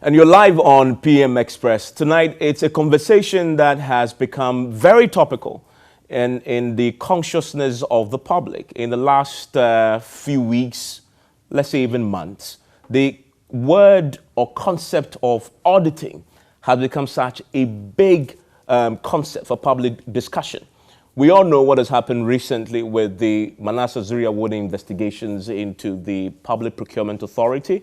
And you're live on PM Express. Tonight, it's a conversation that has become very topical in the consciousness of the public. In the last few weeks, let's say even months, the word or concept of auditing has become such a big concept for public discussion. We all know what has happened recently with the Manasseh Zuriya-Wood investigations into the Public Procurement Authority.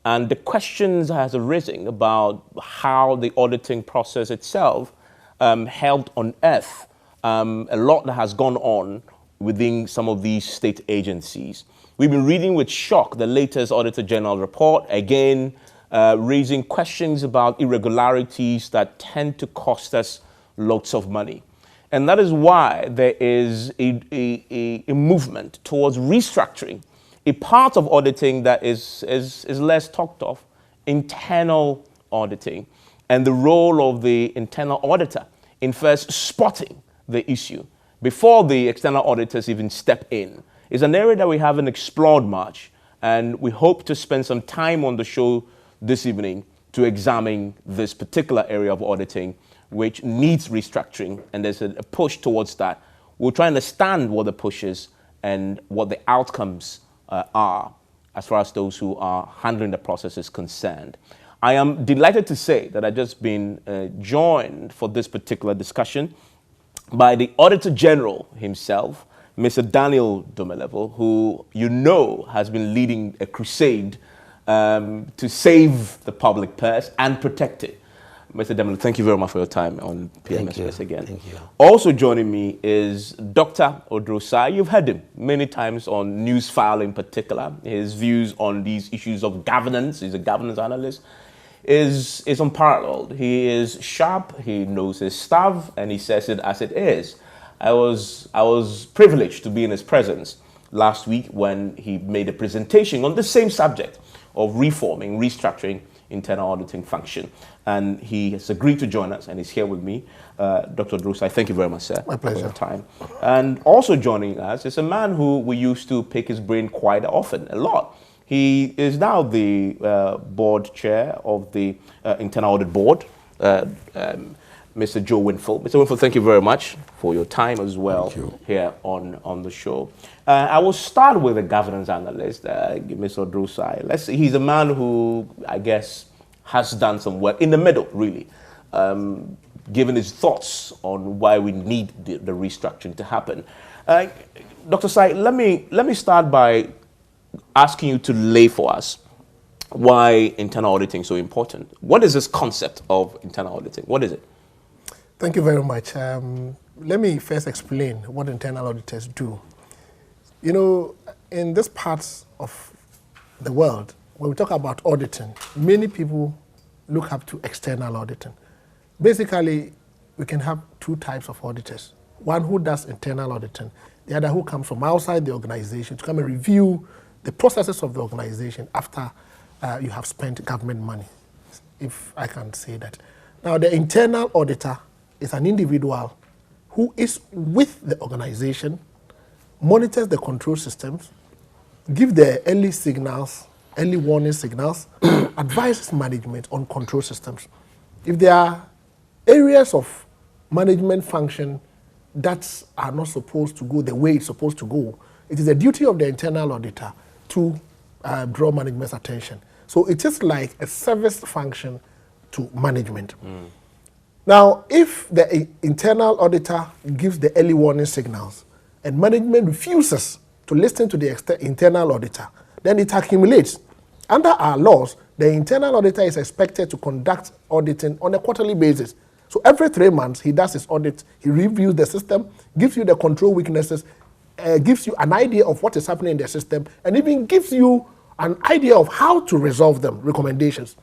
And the questions has arisen about how the auditing process itself helped unearth a lot that has gone on within some of these state agencies. We've been reading with shock the latest Auditor General report, again raising questions about irregularities that tend to cost us lots of money. And that is why there is a movement towards restructuring a part of auditing that is less talked of, internal auditing, and the role of the internal auditor in first spotting the issue before the external auditors even step in is an area that we haven't explored much, and we hope to spend some time on the show this evening to examine this particular area of auditing, which needs restructuring, and there's a push towards that. We'll try and understand what the push is and what the outcomes are as far as those who are handling the process is concerned. I am delighted to say that I've just been joined for this particular discussion by the Auditor General himself, Mr. Daniel Domelevo, who you know has been leading a crusade to save the public purse and protect it. Mr. Domelevo, thank you very much for your time on PMSS again. Thank you. Also joining me is Dr. Odrosai. You've heard him many times on Newsfile in particular. His views on these issues of governance, he's a governance analyst, is unparalleled. He is sharp, he knows his stuff, and he says it as it is. I was privileged to be in his presence last week when he made a presentation on the same subject of reforming, restructuring internal auditing function. And he has agreed to join us, and he's here with me. Dr. Odrosai, thank you very much, sir. My pleasure. For your time. And also joining us is a man who we used to pick his brain quite often, a lot. He is now the board chair of the Internal Audit Board, Mr. Joe Winfield. Mr. Winfield, thank you very much for your time as well here on the show. I will start with a governance analyst, Mr. Odrosai. Let's see, he's a man who, I guess, has done some work in the middle, really, given his thoughts on why we need the restructuring to happen. Dr. Sai, let me start by asking you to lay for us why internal auditing is so important. What is this concept of internal auditing? What is it? Thank you very much. Let me first explain what internal auditors do. You know, in this parts of the world, when we talk about auditing, many people look up to external auditing. Basically, we can have two types of auditors. One who does internal auditing, the other who comes from outside the organization to come and review the processes of the organization after you have spent government money, if I can say that. Now, the internal auditor is an individual who is with the organization, monitors the control systems, gives the early signals, early warning signals, advises management on control systems. If there are areas of management function that are not supposed to go the way it's supposed to go, it is the duty of the internal auditor to draw management's attention. So it is like a service function to management. Now, if the internal auditor gives the early warning signals and management refuses to listen to the internal auditor, then it accumulates. Under our laws, the internal auditor is expected to conduct auditing on a quarterly basis. So every 3 months, he does his audit, he reviews the system, gives you the control weaknesses, gives you an idea of what is happening in the system, and even gives you an idea of how to resolve them, recommendations.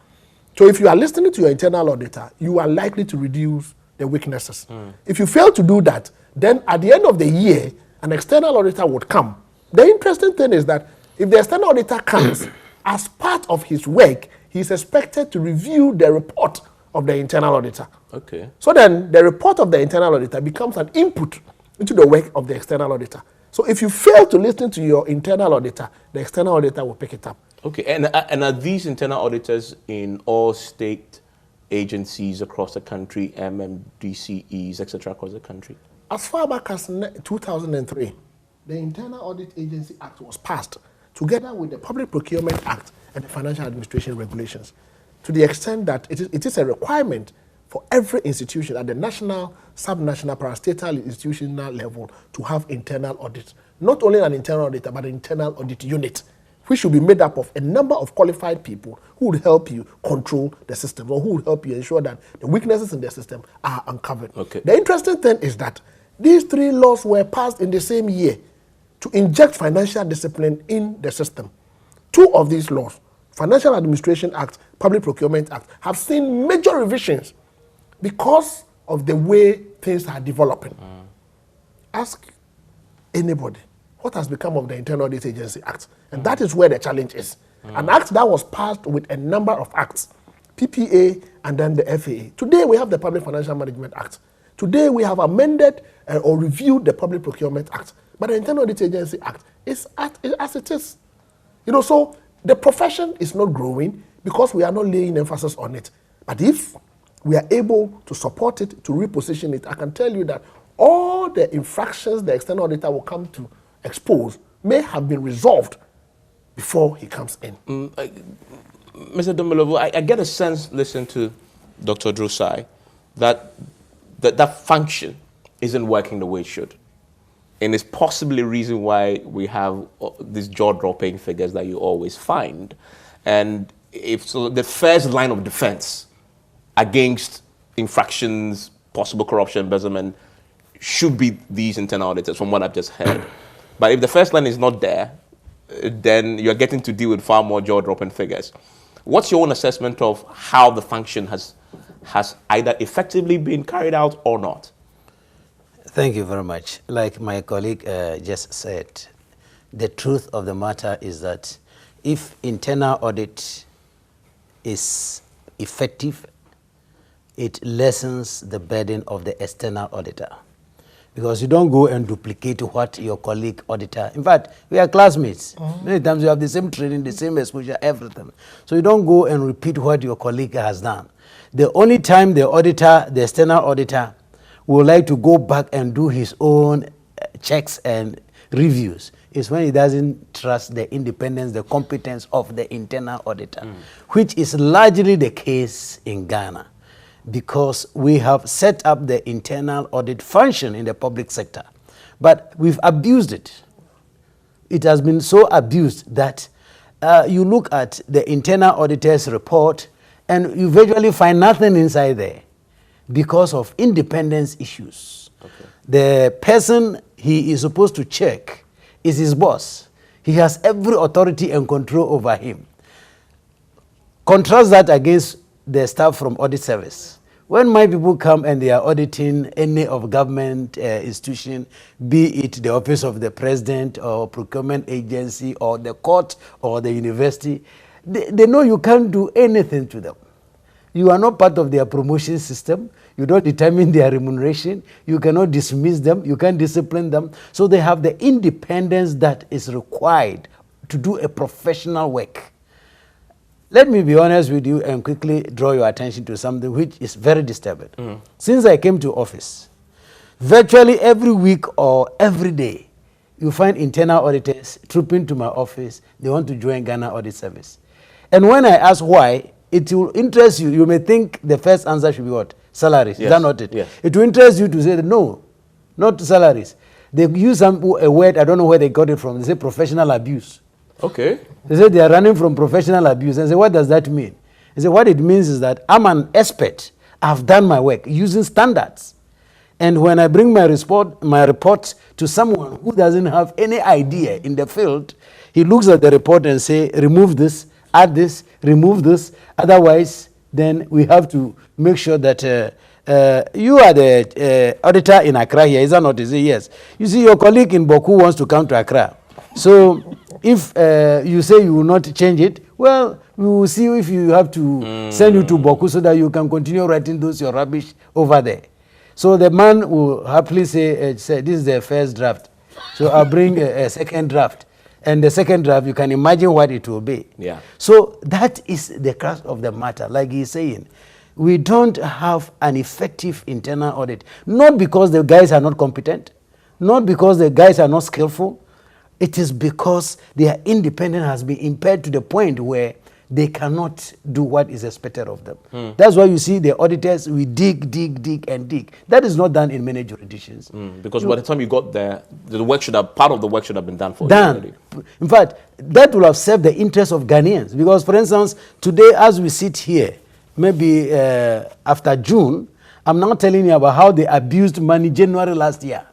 So if you are listening to your internal auditor, you are likely to reduce the weaknesses. If you fail to do that, then at the end of the year, an external auditor would come. The interesting thing is that if the external auditor comes, as part of his work, he is expected to review the report of the internal auditor. Okay. So then the report of the internal auditor becomes an input into the work of the external auditor. So if you fail to listen to your internal auditor, the external auditor will pick it up. Okay, and are these internal auditors in all state agencies across the country, MMDCEs, etc., across the country? As far back as 2003, the Internal Audit Agency Act was passed together with the Public Procurement Act and the Financial Administration Regulations, to the extent that it is a requirement for every institution at the national, subnational, parastatal, institutional level to have internal audit. Not only an internal auditor, but an internal audit unit, which should be made up of a number of qualified people who would help you control the system, or who would help you ensure that the weaknesses in the system are uncovered. Okay. The interesting thing is that these three laws were passed in the same year to inject financial discipline in the system. Two of these laws, Financial Administration Act, Public Procurement Act, have seen major revisions because of the way things are developing. Ask anybody what has become of the Internal Audit Agency Act, and that is where the challenge is. An act that was passed with a number of acts, PPA and then the FAA. Today we have the Public Financial Management Act. Today we have amended or reviewed the Public Procurement Act, but the Internal Audit Agency Act is as it is. You know, so the profession is not growing because we are not laying emphasis on it. But if we are able to support it, to reposition it, I can tell you that all the infractions the external auditor will come to expose may have been resolved before he comes in. Mr. Dumbelevo, I get a sense, listening to Dr. Drosai, that function isn't working the way it should. And it's possibly a reason why we have these jaw-dropping figures that you always find. And if so, the first line of defense against infractions, possible corruption, embezzlement, should be these internal auditors, from what I've just heard. But if the first line is not there, then you're getting to deal with far more jaw-dropping figures. What's your own assessment of how the function has either effectively been carried out or not? Thank you very much. Like my colleague just said, the truth of the matter is that if internal audit is effective, it lessens the burden of the external auditor. Because you don't go and duplicate what your colleague auditor, in fact, we are classmates. Many times you have the same training, the same exposure, everything. So you don't go and repeat what your colleague has done. The only time the auditor, the external auditor, would like to go back and do his own checks and reviews is when he doesn't trust the independence, the competence of the internal auditor, which is largely the case in Ghana, because we have set up the internal audit function in the public sector, but we've abused it. It has been so abused that you look at the internal auditor's report and you virtually find nothing inside there because of independence issues. Okay. The person he is supposed to check is his boss. He has every authority and control over him. Contrast that against the staff from audit service. When my people come and they are auditing any of government institution, be it the office of the president or procurement agency or the court or the university, they know you can't do anything to them. You are not part of their promotion system. You don't determine their remuneration. You cannot dismiss them. You can't discipline them. So they have the independence that is required to do a professional work. Let me be honest with you and quickly draw your attention to something which is very disturbing. Since I came to office, virtually every week or every day, you find internal auditors trooping to my office. They want to join Ghana Audit Service. And when I ask why, it will interest you. You may think the first answer should be what? Salaries. Yes. Is that not it? Yes. It will interest you to say that no, not salaries. They use a word, I don't know where they got it from. They say professional abuse. Okay. They say they are running from professional abuse. And I say, what does that mean? They say, what it means is that I'm an expert. I've done my work using standards. And when I bring my report to someone who doesn't have any idea in the field, he looks at the report and say, remove this, add this, remove this. Otherwise, then we have to make sure that you are the auditor in Accra here. Is that not? Is it? Yes. You see, your colleague in Boku wants to come to Accra. So if you say you will not change it, well, we will see if you have to send you to Boku so that you can continue writing those your rubbish over there. So the man will happily say this is the first draft. So I'll bring a second draft. and the second draft, you can imagine what it will be. Yeah. So that is the crux of the matter. Like he's saying, we don't have an effective internal audit, not because the guys are not competent, not because the guys are not skillful. It is because their independence has been impaired to the point where they cannot do what is expected of them. That's why you see the auditors, we dig, and dig. That is not done in many jurisdictions. Because by the time you got there, part of the work should have been done for you Done. already. In fact, that will have served the interest of Ghanaians. Because, for instance, today as we sit here, maybe after June, I'm now telling you about how they abused money January last year.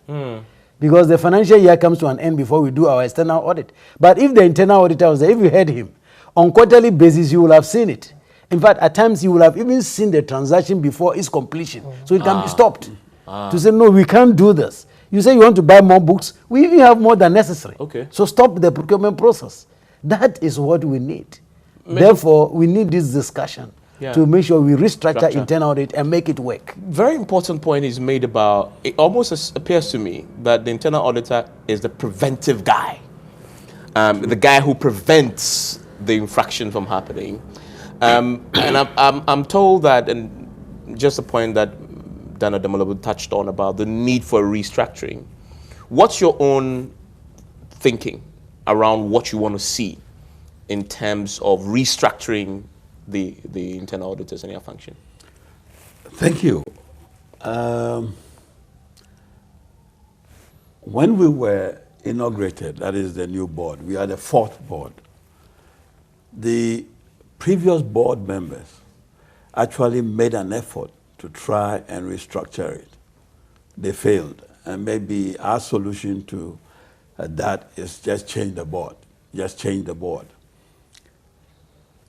Because the financial year comes to an end before we do our external audit. But if the internal auditor was there, if you heard him, on quarterly basis, you will have seen it. In fact, at times, you will have even seen the transaction before its completion. So it can be stopped. To say, no, we can't do this. You say you want to buy more books, we even have more than necessary. Okay. So stop the procurement process. That is what we need. Therefore, we need this discussion to make sure we restructure internal audit and make it work. Very important point is made about, it almost appears to me that the internal auditor is the preventive guy. The guy who prevents the infraction from happening. And I'm told that, and just a point that Dana Demolobu touched on about the need for restructuring. What's your own thinking around what you want to see in terms of restructuring the internal auditors and their function? Thank you. When we were inaugurated, that is the new board, we are the fourth board. The previous board members actually made an effort to try and restructure it. They failed. And maybe our solution to that is just change the board. Just change the board.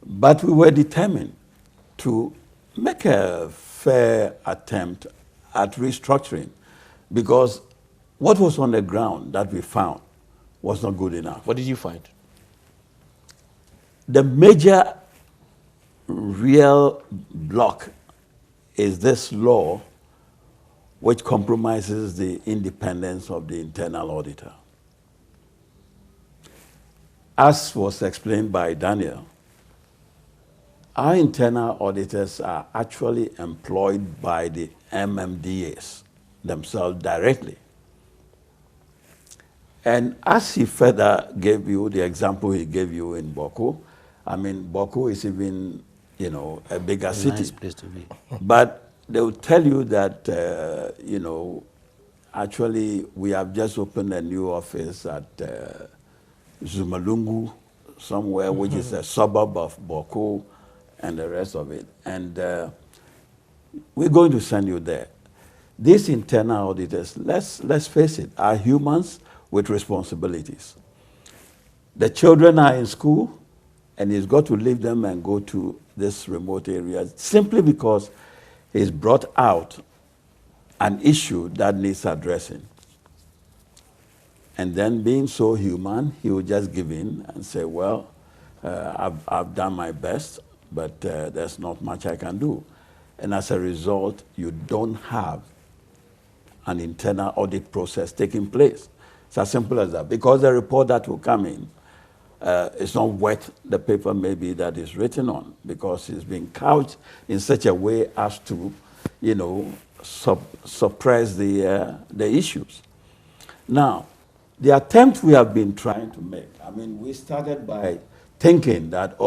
But we were determined to make a fair attempt at restructuring because what was on the ground that we found was not good enough. What did you find? The major real block is this law which compromises the independence of the internal auditor. As was explained by Daniel, our internal auditors are actually employed by the MMDAs themselves directly. And as he further gave you the example he gave you in Boko, I mean, Boko is even, a bigger city. Nice place to be. But they will tell you that, actually we have just opened a new office at Zumalungu, somewhere, which is a suburb of Boko, and the rest of it. And we're going to send you there. These internal auditors, let's face it, are humans with responsibilities. The children are in school, and he's got to leave them and go to this remote area simply because he's brought out an issue that needs addressing. And then being so human, he will just give in and say, well, I've done my best, but there's not much I can do. And as a result, you don't have an internal audit process taking place. It's as simple as that. Because the report that will come in, it's not worth the paper maybe that is written on, because it's been couched in such a way as to, suppress the issues. Now, the attempt we have been trying to make, we started by thinking that,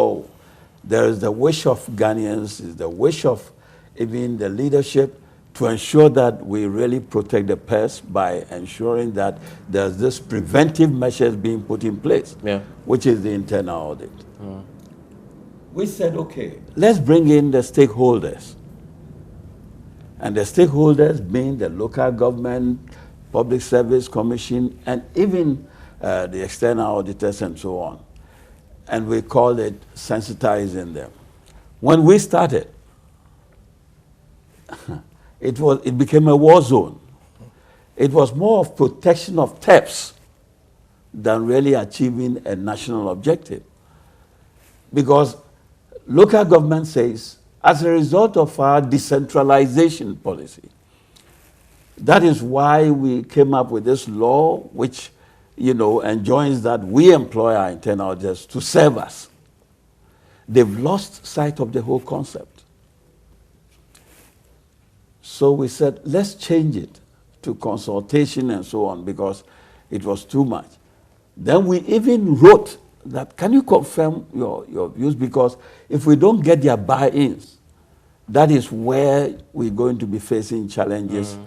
there is the wish of Ghanaians, is the wish of even the leadership to ensure that we really protect the purse by ensuring that there's this preventive measures being put in place, which is the internal audit. We said, okay, let's bring in the stakeholders. And the stakeholders being the local government, Public Service Commission, and even the external auditors and so on. And we called it sensitizing them. When we started, it became a war zone. It was more of protection of thefts than really achieving a national objective. Because local government says, as a result of our decentralization policy, that is why we came up with this law which enjoins that we employ our internal auditors to serve us. They've lost sight of the whole concept. So we said, let's change it to consultation and so on, because it was too much. Then we even wrote that, can you confirm your views? Because if we don't get their buy-ins, that is where we're going to be facing challenges,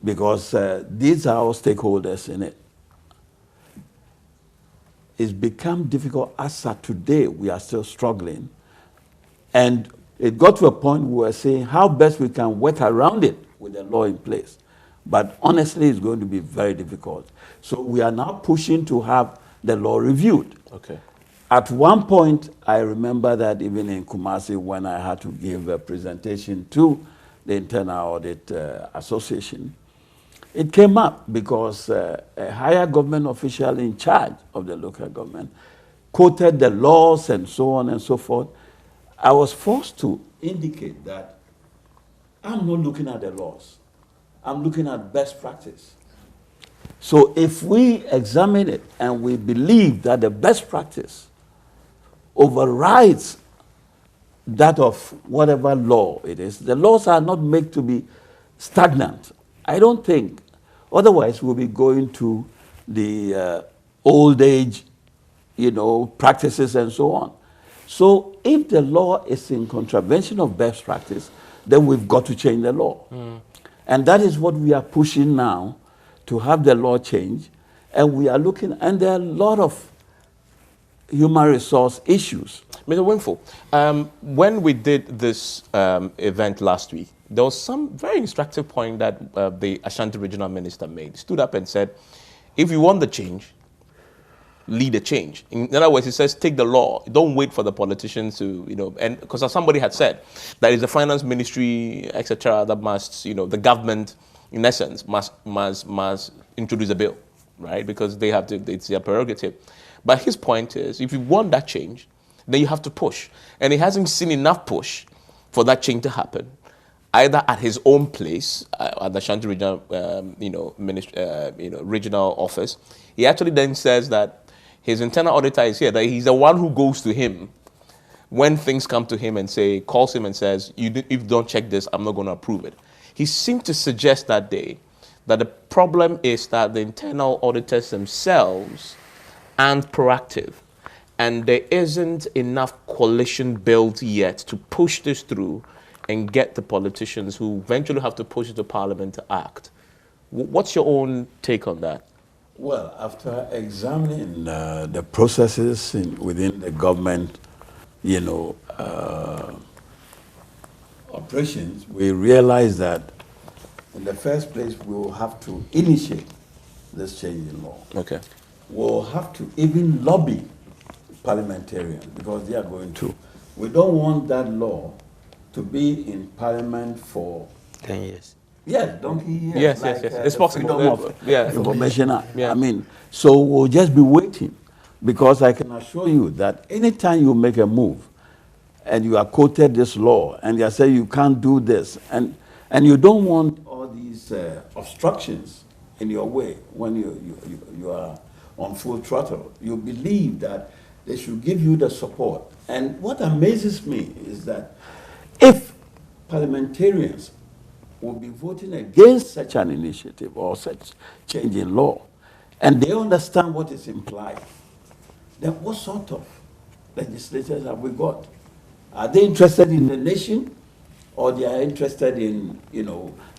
because these are our stakeholders in it. It's become difficult. As of today, we are still struggling. And it got to a point where we were saying how best we can work around it with the law in place. But honestly, it's going to be very difficult. So we are now pushing to have the law reviewed. Okay. At one point, I remember that even in Kumasi, when I had to give a presentation to the Internal Audit Association, it came up because a higher government official in charge of the local government quoted the laws and so on and so forth. I was forced to indicate that I'm not looking at the laws. I'm looking at best practice. So if we examine it and we believe that the best practice overrides that of whatever law it is, the laws are not made to be stagnant. I don't think. Otherwise, we'll be going to the old age, practices and so on. So if the law is in contravention of best practice, then we've got to change the law. And that is what we are pushing now, to have the law change. And we are looking, and there are a lot of human resource issues. Mr. Wimful, when we did this event last week, there was some very instructive point that the Ashanti Regional Minister made. He stood up and said, if you want the change, lead a change. In other words, he says, take the law. Don't wait for the politicians to, and because somebody had said that it's the finance ministry, etc., that must, the government, in essence, must introduce a bill, right? Because they have to, it's their prerogative. But his point is, if you want that change, then you have to push. And he hasn't seen enough push for that change to happen, either at his own place, at the Ashanti Regional, regional office. He actually then says that his internal auditor is here, that he's the one who goes to him when things come to him and calls him and says, if you don't check this, I'm not going to approve it. He seemed to suggest that day that the problem is that the internal auditors themselves aren't proactive, and there isn't enough coalition built yet to push this through and get the politicians who eventually have to push it to Parliament to act. What's your own take on that? Well, after examining the processes within the government, operations, we realized that in the first place, we will have to initiate this change in law. Okay. We'll have to even lobby parliamentarians, because they are going to. We don't want that law to be in Parliament for 10 years. Yes, donkey years. Yes, like, yes. It's possible. Information Act. Yeah. I mean, so we'll just be waiting, because I can assure you that anytime you make a move and you are quoted this law and they say you can't do this, and you don't want all these obstructions in your way when you are on full throttle, you believe that they should give you the support. And what amazes me is that if parliamentarians will be voting against such an initiative or such change in law, and they understand what is implied, then what sort of legislators have we got? Are they interested in the nation, or they are interested in,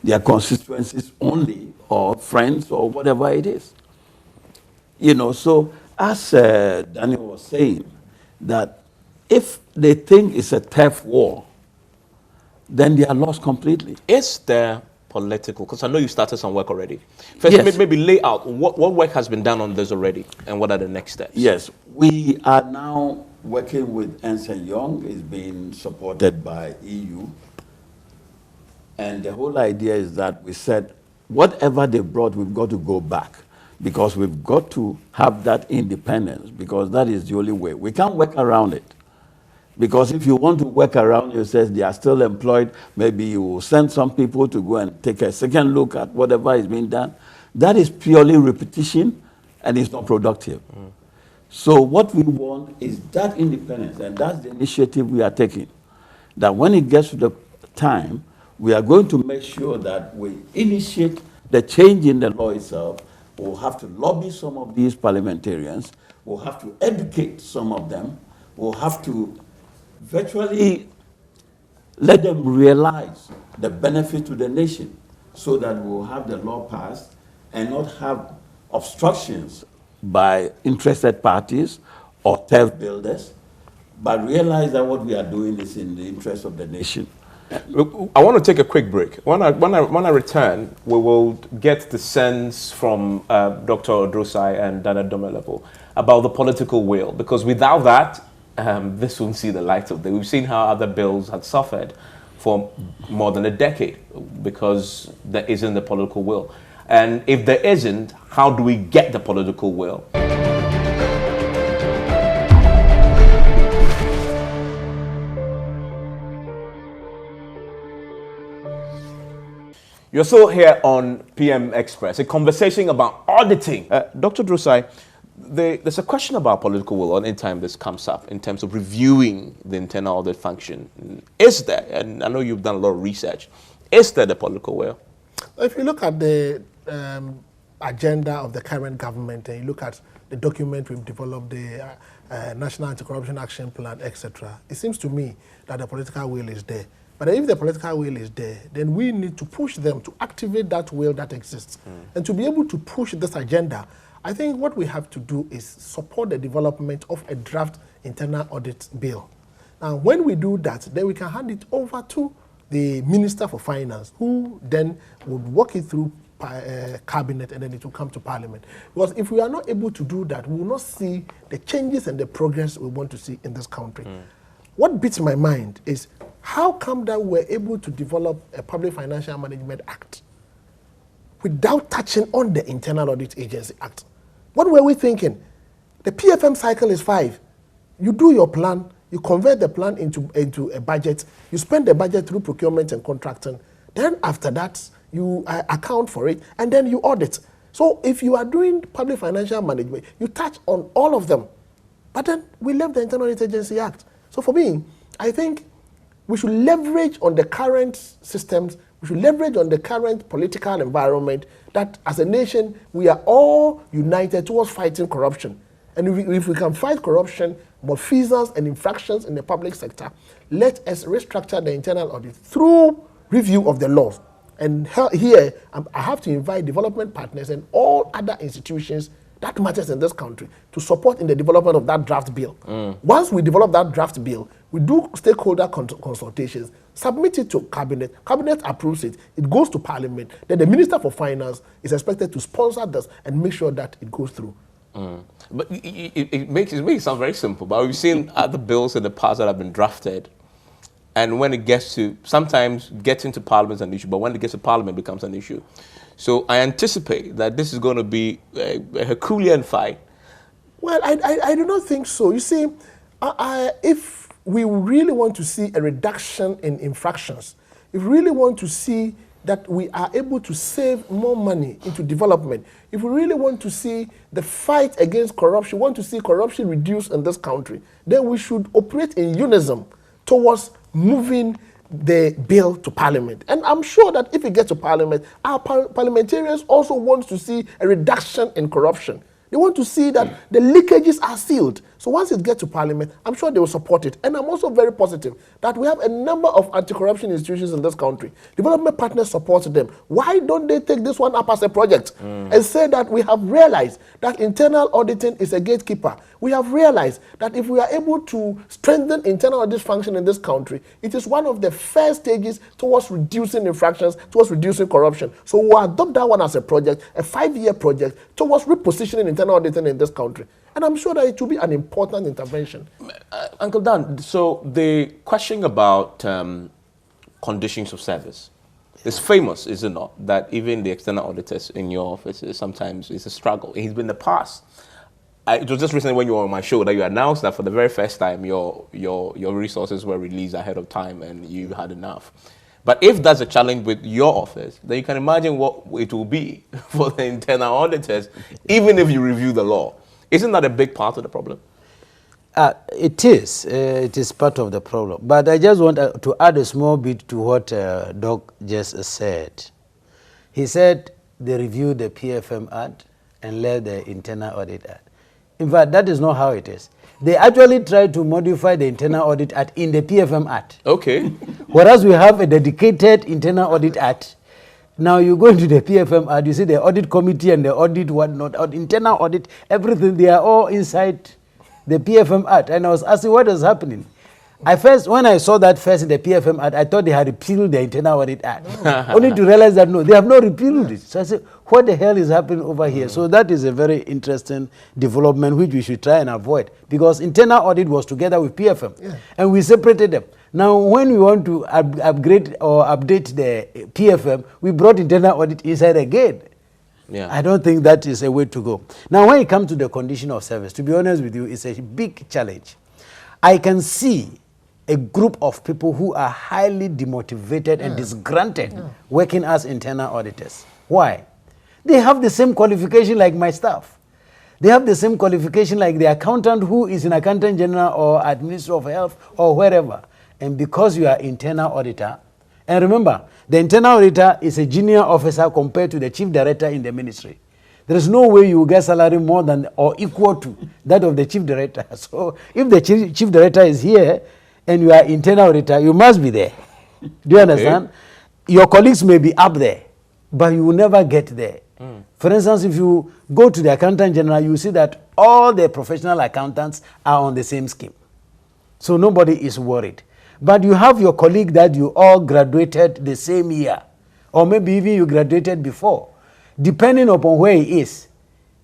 their constituencies only, or friends, or whatever it is? So as Daniel was saying, that if they think it's a turf war, then they are lost completely. Is there political, because I know you started some work already. First, Yes. maybe lay out what work has been done on this already, and what are the next steps? Yes, we are now working with Ernst & Young. It's being supported by EU. And the whole idea is that we said, whatever they brought, we've got to go back, because we've got to have that independence, because that is the only way. We can't work around it. Because if you want to work around, you say they are still employed, maybe you will send some people to go and take a second look at whatever is being done. That is purely repetition, and it's not productive. So what we want is that independence, and that's the initiative we are taking. That when it gets to the time, we are going to make sure that we initiate the change in the law itself. We'll have to lobby some of these parliamentarians. We'll have to educate some of them. We'll have to virtually let them realize the benefit to the nation so that we'll have the law passed and not have obstructions by interested parties or turf builders, but realize that what we are doing is in the interest of the nation. I want to take a quick break. When I return, we will get the sense from Dr. Odrosai and Dada Domelepo about the political will, because without that, this won't see the light of day. We've seen how other bills had suffered for more than a decade because there isn't the political will. And if there isn't, how do we get the political will? You're still here on PM Express, a conversation about auditing. Dr. Drosai, there's a question about political will any time this comes up in terms of reviewing the internal audit function. Is there, and I know you've done a lot of research, is there the political will? If you look at the agenda of the current government and you look at the document we've developed, the National Anti-Corruption Action Plan, etc., it seems to me that the political will is there. But if the political will is there, then we need to push them to activate that will that exists. And to be able to push this agenda, I think what we have to do is support the development of a draft internal audit bill. Now, when we do that, then we can hand it over to the Minister for Finance, who then would work it through cabinet and then it will come to parliament. Because if we are not able to do that, we will not see the changes and the progress we want to see in this country. What beats my mind is how come that we're able to develop a Public Financial Management Act without touching on the Internal Audit Agency Act? What were we thinking? The PFM cycle is 5. You do your plan, you convert the plan into a budget, you spend the budget through procurement and contracting, then after that, you account for it, and then you audit. So if you are doing public financial management, you touch on all of them. But then we left the Internal Audit Agency Act. So for me, I think we should leverage on the current systems, we should leverage on the current political environment that as a nation, we are all united towards fighting corruption. And if we can fight corruption, malfeasance and infractions in the public sector, let us restructure the internal audit through review of the laws. And here, I have to invite development partners and all other institutions that matters in this country to support in the development of that draft bill. Once we develop that draft bill, we do stakeholder consultations, submit it to cabinet approves it, it goes to parliament, then the Minister for Finance is expected to sponsor this and make sure that it goes through. But it makes it sound very simple, but we've seen other bills in the past that have been drafted, and when it gets to, sometimes getting to parliament is an issue, but when it gets to parliament it becomes an issue. So I anticipate that this is going to be a Herculean fight. Well, I do not think so. You see, if we really want to see a reduction in infractions, if we really want to see that we are able to save more money into development, if we really want to see the fight against corruption, want to see corruption reduced in this country, then we should operate in unison towards moving the bill to parliament. And I'm sure that if it gets to parliament, our parliamentarians also want to see a reduction in corruption. They want to see that the leakages are sealed. So once it gets to parliament, I'm sure they will support it. And I'm also very positive that we have a number of anti-corruption institutions in this country. Development partners support them. Why don't they take this one up as a project and say that we have realized that internal auditing is a gatekeeper? We have realized that if we are able to strengthen internal audit function in this country, it is one of the first stages towards reducing infractions, towards reducing corruption. So we'll adopt that one as a project, a 5-year project towards repositioning internal auditing in this country. And I'm sure that it will be an important intervention. Uncle Dan, so the question about conditions of service is famous, is it not? That even the external auditors in your office sometimes it's a struggle. It's been the past. It was just recently when you were on my show that you announced that for the very first time your resources were released ahead of time and you had enough. But if that's a challenge with your office, then you can imagine what it will be for the internal auditors, even if you review the law. Isn't that a big part of the problem? It is part of the problem. But I just want to add a small bit to what Doc just said. He said they reviewed the PFM Act and left the Internal Audit Act. In fact, that is not how it is. They actually tried to modify the Internal Audit Act in the PFM Act. Okay. Whereas we have a dedicated Internal Audit Act. Now you go into the PFM Act, you see the audit committee and the audit whatnot, internal audit, everything, they are all inside the PFM Act. And I was asking what is happening. When I saw that first in the PFM Act, I thought they had repealed the Internal Audit Act. Only to realize that no, they have not repealed it. So I said, what the hell is happening over here? So that is a very interesting development which we should try and avoid. Because internal audit was together with PFM. And we separated them. Now when we want to upgrade or update the PFM, we brought internal audit inside again. Yeah. I don't think that is a way to go. Now when it comes to the condition of service, to be honest with you, it's a big challenge. I can see a group of people who are highly demotivated and disgruntled working as internal auditors. Why? They have the same qualification like my staff. They have the same qualification like the accountant who is an accountant general or administrator of health or wherever. And because you are internal auditor, and remember, the internal auditor is a junior officer compared to the chief director in the ministry. There is no way you will get salary more than or equal to that of the chief director. So if the chief director is here and you are internal auditor, you must be there. Do you understand? Your colleagues may be up there, but you will never get there. For instance, if you go to the accountant general, you see that all the professional accountants are on the same scheme. So nobody is worried. But you have your colleague that you all graduated the same year, or maybe even you graduated before, depending upon where he is.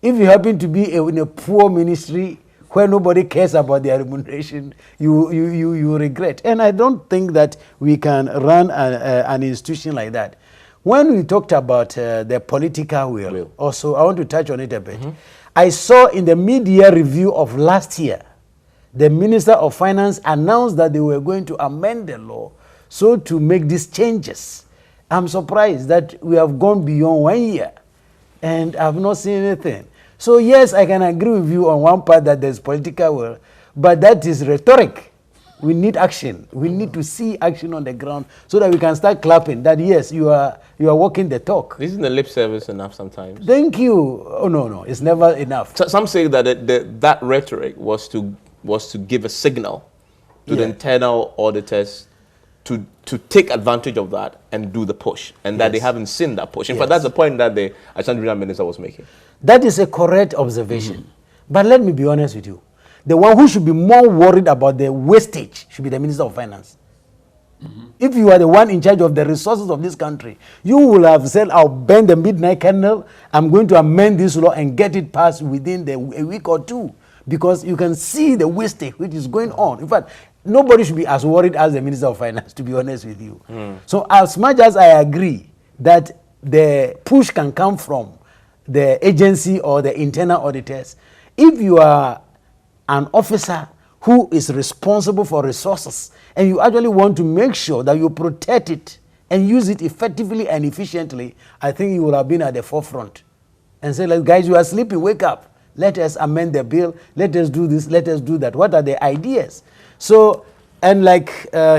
If you happen to be in a poor ministry where nobody cares about their remuneration, you regret. And I don't think that we can run an institution like that. When we talked about the political will, also I want to touch on it a bit. I saw in the mid-year review of last year, the Minister of Finance announced that they were going to amend the law so to make these changes. I'm surprised that we have gone beyond 1 year and I have not seen anything. So yes, I can agree with you on one part that there's political will, but that is rhetoric. We need action. We need to see action on the ground so that we can start clapping that yes, you are walking the talk. Isn't the lip service enough sometimes? Thank you. Oh no, it's never enough. So, some say that that rhetoric was to give a signal to the internal auditors to take advantage of that and do the push, and that they haven't seen that push. In fact, that's the point that the Assistant Regional Minister was making. That is a correct observation. But let me be honest with you. The one who should be more worried about the wastage should be the Minister of Finance. If you are the one in charge of the resources of this country, you will have said, I'll burn the midnight candle, I'm going to amend this law and get it passed within a week or two. Because you can see the wastage which is going on. In fact, nobody should be as worried as the Minister of Finance, to be honest with you. So as much as I agree that the push can come from the agency or the internal auditors, if you are an officer who is responsible for resources and you actually want to make sure that you protect it and use it effectively and efficiently, I think you will have been at the forefront and say, like, guys, you are sleeping, wake up. Let us amend the bill. Let us do this. Let us do that. What are the ideas? So, and like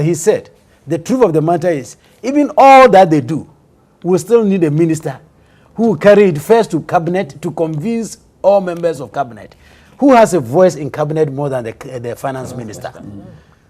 he said, the truth of the matter is, even all that they do, we still need a minister who will carry it first to cabinet to convince all members of cabinet. Who has a voice in cabinet more than the finance minister?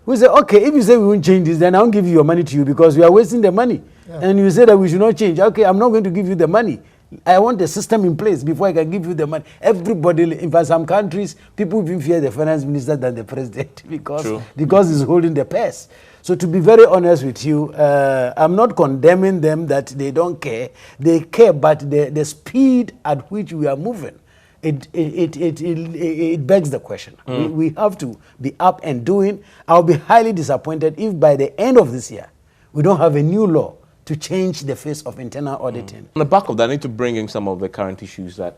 We say, okay, if you say we won't change this, then I won't give you your money to you because you are wasting the money. And you say that we should not change. Okay, I'm not going to give you the money. I want a system in place before I can give you the money. Everybody, in fact, some countries, people even fear the finance minister than the president because he's holding the purse. So to be very honest with you, I'm not condemning them that they don't care. They care, but the speed at which we are moving, it begs the question. We have to be up and doing. I'll be highly disappointed if by the end of this year, we don't have a new law to change the face of internal auditing. On the back of that, I need to bring in some of the current issues that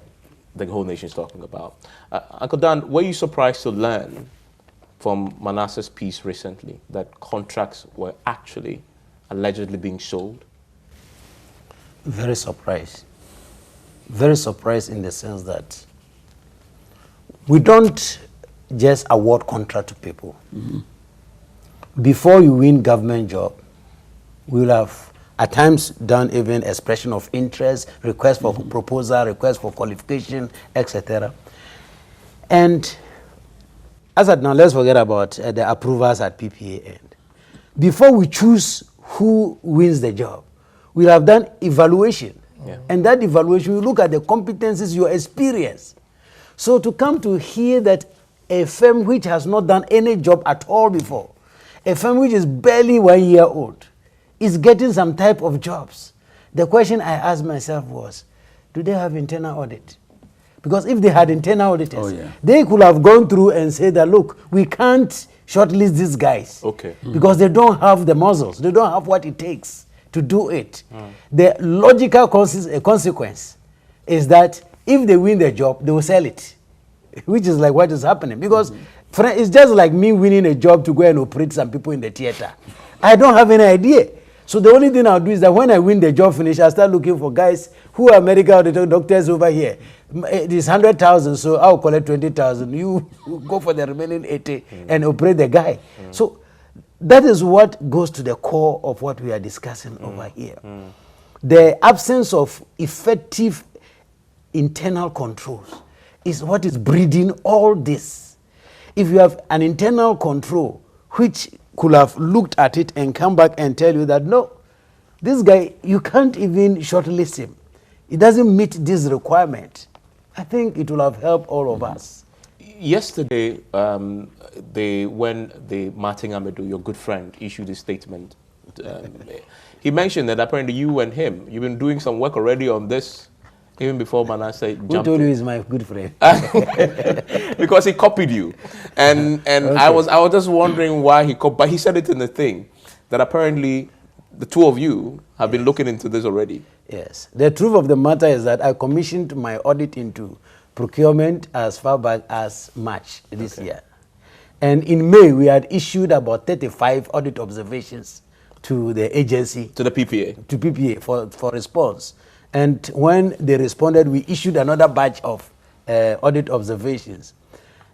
the whole nation is talking about. Uncle Dan, were you surprised to learn from Manasseh's piece recently that contracts were actually allegedly being sold? Very surprised. Very surprised in the sense that we don't just award contract to people. Before you win government job, we'll have at times done even expression of interest, request for proposal, request for qualification, etc. And as at now, let's forget about the approvals at PPA end. Before we choose who wins the job, we have done evaluation. Yeah. And that evaluation, we look at the competencies, your experience. So to come to hear that a firm which has not done any job at all before, a firm which is barely 1 year old, is getting some type of jobs. The question I asked myself was, do they have internal audit? Because if they had internal auditors, they could have gone through and said that, look, we can't shortlist these guys. Okay. Because they don't have the muscles. They don't have what it takes to do it. The logical consequence is that if they win the job, they will sell it, which is like what is happening. Because it's just like me winning a job to go and operate some people in the theater. I don't have any idea. So the only thing I'll do is that when I win the job finish, I'll start looking for guys who are medical doctors over here. It is 100,000, so I'll collect 20,000. You go for the remaining 80 and operate the guy. So that is what goes to the core of what we are discussing over here. The absence of effective internal controls is what is breeding all this. If you have an internal control which could have looked at it and come back and tell you that, no, this guy, you can't even shortlist him. He doesn't meet this requirement. I think it will have helped all of us. Yesterday, when the Martin Amedu, your good friend, issued a statement, he mentioned that apparently you and him, you've been doing some work already on this, even before Manasseh jumped. Who told you he's my good friend? Because he copied you, and okay. I was just wondering why he copied. But he said it in the thing that apparently the two of you have been looking into this already. Yes, the truth of the matter is that I commissioned my audit into procurement as far back as March this year, and in May we had issued about 35 audit observations to the agency, to the PPA, for response. And when they responded, we issued another batch of audit observations.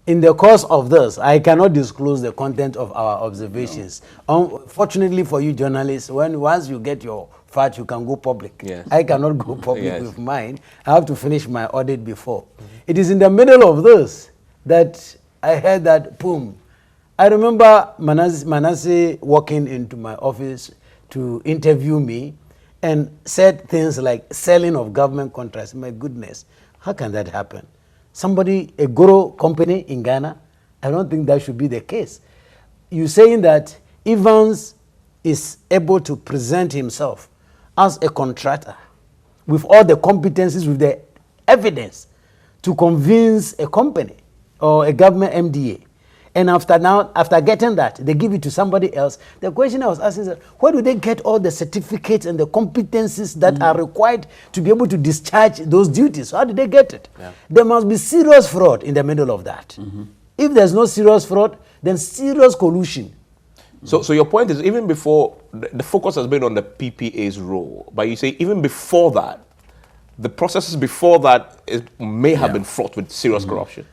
In the course of this, I cannot disclose the content of our observations. No. Fortunately for you journalists, once you get your fact, you can go public. Yes. I cannot go public with mine. I have to finish my audit before. It is in the middle of this that I heard that, boom. I remember Manasseh walking into my office to interview me and said things like selling of government contracts. My goodness, how can that happen? Somebody, a Goro company in Ghana, I don't think that should be the case. You're saying that Evans is able to present himself as a contractor with all the competencies, with the evidence to convince a company or a government MDA. And after getting that, they give it to somebody else. The question I was asking is, where do they get all the certificates and the competencies that are required to be able to discharge those duties? How did they get it? Yeah. There must be serious fraud in the middle of that. If there's no serious fraud, then serious collusion. So your point is, even before, the focus has been on the PPA's role, but you say even before that, the processes before that may have been fraught with serious corruption.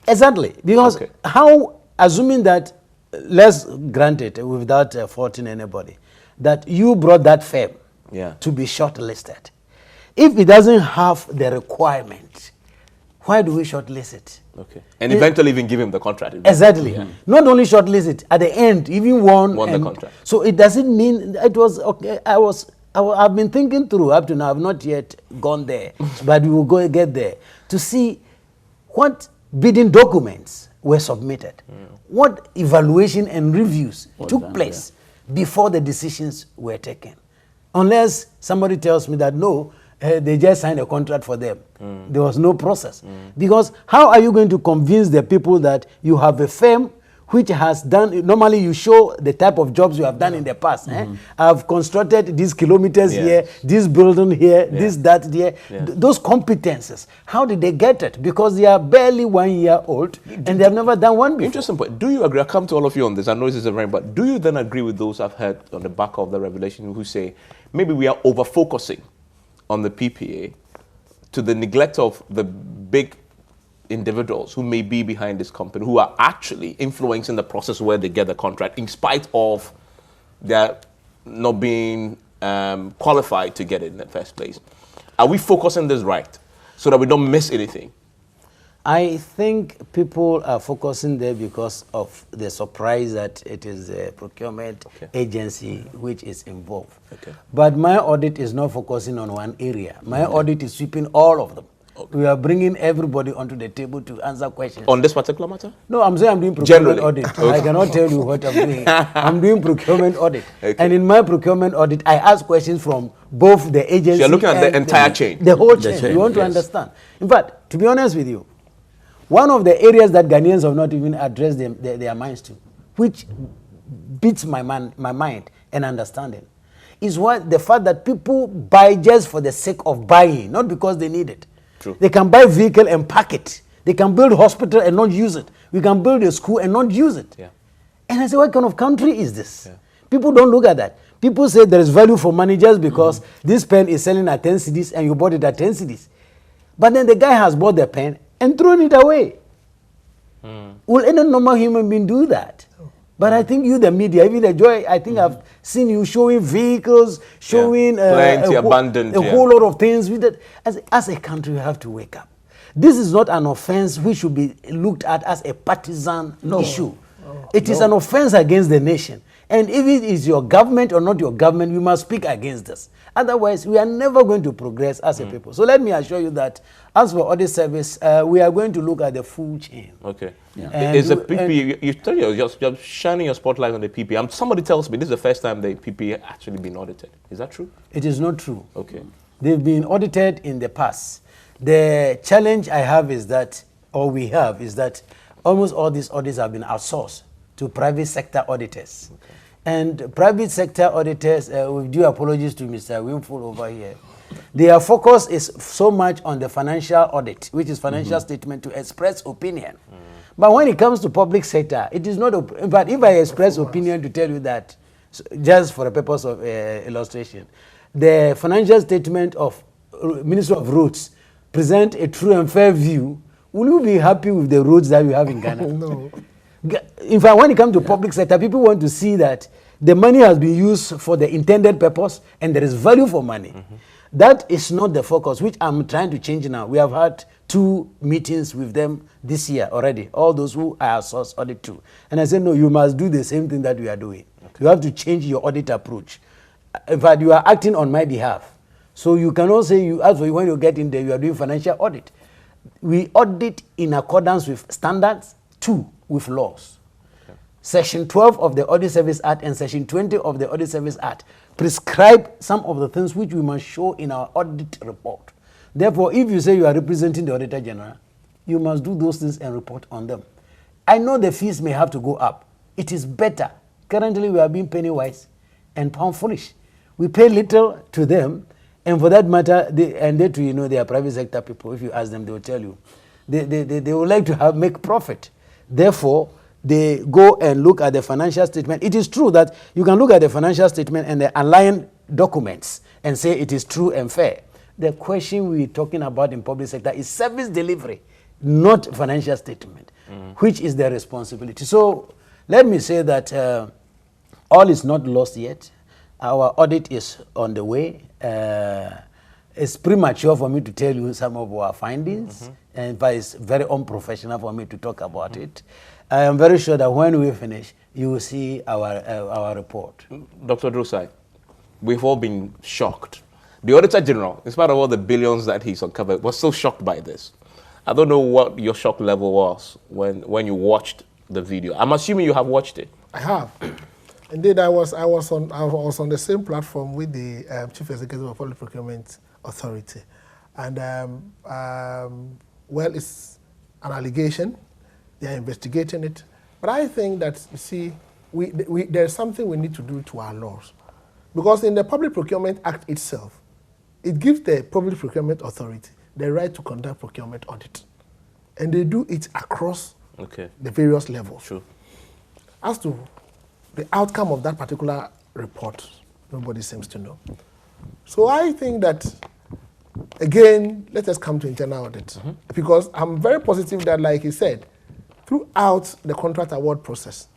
Exactly, because how, assuming that, let's grant it without faulting anybody, that you brought that firm to be shortlisted. If it doesn't have the requirement, why do we shortlist it? Okay. And eventually even give him the contract. Exactly. Yeah. Not only shortlist it, at the end, even won the contract. So it doesn't mean it was okay. I've been thinking through up to now. I've not yet gone there, but we will get there to see what bidding documents were submitted, what evaluation and reviews took place before the decisions were taken. Unless somebody tells me that no, they just signed a contract for them. There was no process. Because how are you going to convince the people that you have a firm which has done, normally you show the type of jobs you have done in the past. I've constructed these kilometers here, this building here, this, that, here. Those competences, how did they get it? Because they are barely 1 year old and they have never done one before. Interesting point. Do you agree? I'll come to all of you on this. I know this is a very, but do you then agree with those I've heard on the back of the revelation who say maybe we are over-focusing on the PPA to the neglect of the big individuals who may be behind this company, who are actually influencing the process where they get the contract in spite of their not being qualified to get it in the first place? Are we focusing this right so that we don't miss anything? I think people are focusing there because of the surprise that it is a procurement agency which is involved. But my audit is not focusing on one area. My audit is sweeping all of them. We are bringing everybody onto the table to answer questions. On this particular matter? No, I'm saying I'm doing procurement audit. I cannot tell you what I'm doing. I'm doing procurement audit. And in my procurement audit, I ask questions from both the agency. So you're looking at the entire chain. The whole chain. You want to understand. In fact, to be honest with you, one of the areas that Ghanaians have not even addressed their minds to, which beats my mind and understanding, is the fact that people buy just for the sake of buying, not because they need it. True. They can buy vehicle and pack it. They can build a hospital and not use it. We can build a school and not use it. And I say, what kind of country is this? People don't look at that. People say there is value for managers because this pen is selling at 10 cedis and you bought it at 10 cedis. But then the guy has bought the pen and thrown it away. Will any normal human being do that? But I think you, the media, even the Joy, I think I've seen you showing vehicles, showing plenty abundant, a whole lot of things. With that. As a country, we have to wake up. This is not an offense which should be looked at as a partisan issue. It is an offense against the nation. And if it is your government or not your government, we must speak against this. Otherwise, we are never going to progress as a people. So let me assure you that as for audit service, we are going to look at the full chain. Okay. Is the PPA, you're shining your spotlight on the PPA. Somebody tells me this is the first time the PPA actually been audited. Is that true? It is not true. Okay. They've been audited in the past. The challenge I have is that, or we have, is that almost all these audits have been outsourced to private sector auditors. And private sector auditors, with due apologies to Mr. Winful over here, their focus is so much on the financial audit, which is financial statement, to express opinion. But when it comes to public sector, it is not, but if I express opinion to tell you that, just for the purpose of illustration, the financial statement of Minister of Roads present a true and fair view, will you be happy with the roads that we have in Ghana? No. In fact, when it comes to public sector, people want to see that the money has been used for the intended purpose and there is value for money. That is not the focus, which I'm trying to change now. We have had 2 meetings with them this year already, all those who are source audit too. And I said, no, you must do the same thing that we are doing. You have to change your audit approach. In fact, you are acting on my behalf. So you cannot say, when you get in there, you are doing financial audit. We audit in accordance with standards, 2, with laws. Section 12 of the Audit Service Act and Section 20 of the Audit Service Act prescribe some of the things which we must show in our audit report. Therefore, if you say you are representing the Auditor General, you must do those things and report on them. I know the fees may have to go up. It is better. Currently, we are being penny wise and pound foolish. We pay little to them, and for that matter, they are private sector people. If you ask them, they will tell you. They would like to make profit. Therefore, they go and look at the financial statement. It is true that you can look at the financial statement and the underlying documents and say it is true and fair. The question we're talking about in public sector is service delivery, not financial statement, which is their responsibility. So let me say that all is not lost yet. Our audit is on the way. It's premature for me to tell you some of our findings, and it's very unprofessional for me to talk about it. I am very sure that when we finish, you will see our report. Dr. Drosai, we've all been shocked. The Auditor General, in spite of all the billions that he's uncovered, was so shocked by this. I don't know what your shock level was when you watched the video. I'm assuming you have watched it. I have. Indeed, I was on the same platform with the Chief Executive of Public Procurement Authority. And, well, it's an allegation. They are investigating it. But I think that, you see, there's something we need to do to our laws. Because in the Public Procurement Act itself, it gives the Public Procurement Authority the right to conduct procurement audit. And they do it across the various levels. Sure. As to the outcome of that particular report, nobody seems to know. So I think that, again, let us come to internal audit. Because I'm very positive that, like he said, throughout the contract award process,